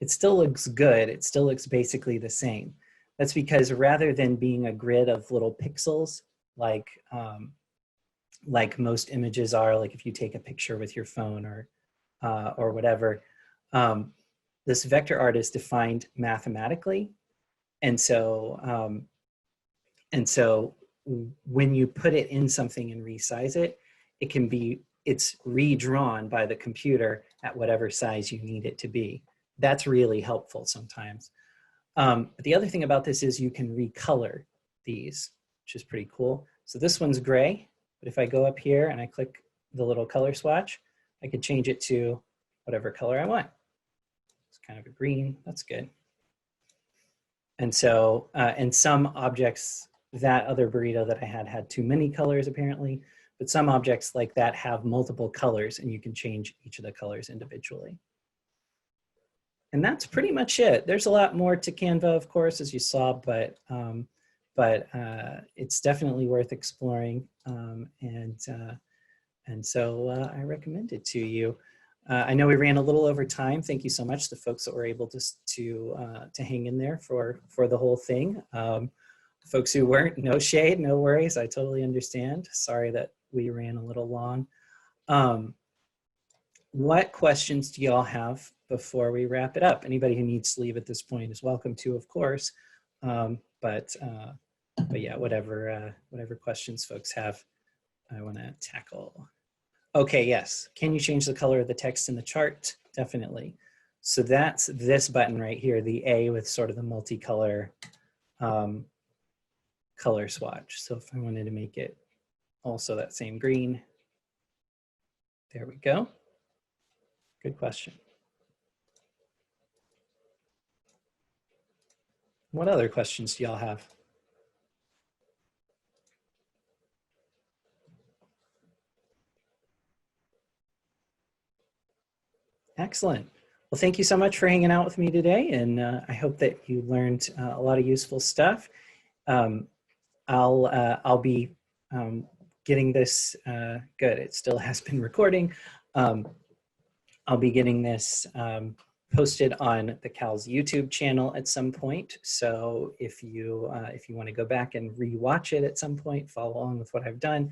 it still looks good. It still looks basically the same. That's because rather than being a grid of little pixels, like most images are, like if you take a picture with your phone or whatever, this vector art is defined mathematically. And so when you put it in something and resize it, it's redrawn by the computer at whatever size you need it to be. That's really helpful sometimes. But the other thing about this is you can recolor these, which is pretty cool. So this one's gray, but if I go up here and I click the little color swatch, I could change it to whatever color I want. It's kind of a green, that's good. And so, and some objects, that other burrito that I had too many colors apparently, but some objects like that have multiple colors and you can change each of the colors individually. And that's pretty much it. There's a lot more to Canva, of course, as you saw, but it's definitely worth exploring. And so I recommend it to you. I know we ran a little over time. Thank you so much to folks that were able to hang in there for the whole thing. Folks who weren't, no shade, no worries. I totally understand. Sorry that we ran a little long. What questions do y'all have before we wrap it up? Anybody who needs to leave at this point is welcome to, of course. But yeah, whatever questions folks have, I want to tackle. Okay, yes. Can you change the color of the text in the chart? Definitely. So that's this button right here, the A with sort of the multicolor color swatch. So if I wanted to make it also that same green, there we go. Good question. What other questions do y'all have? Excellent. Well, thank you so much for hanging out with me today, and I hope that you learned a lot of useful stuff. I'll be getting this, good, it still has been recording. I'll be getting this posted on the CAL's YouTube channel at some point. So if you want to go back and rewatch it at some point, follow along with what I've done,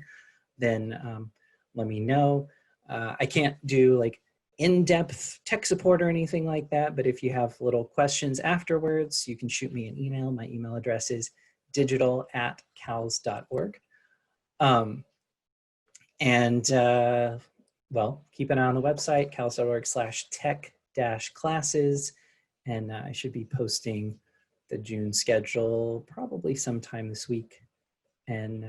then let me know. I can't do like in-depth tech support or anything like that, but if you have little questions afterwards, you can shoot me an email. My email address is digital@cals.org. Well, keep an eye on the website, cals.org/tech-classes, and I should be posting the June schedule probably sometime this week. And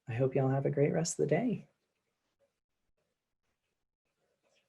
I hope y'all have a great rest of the day.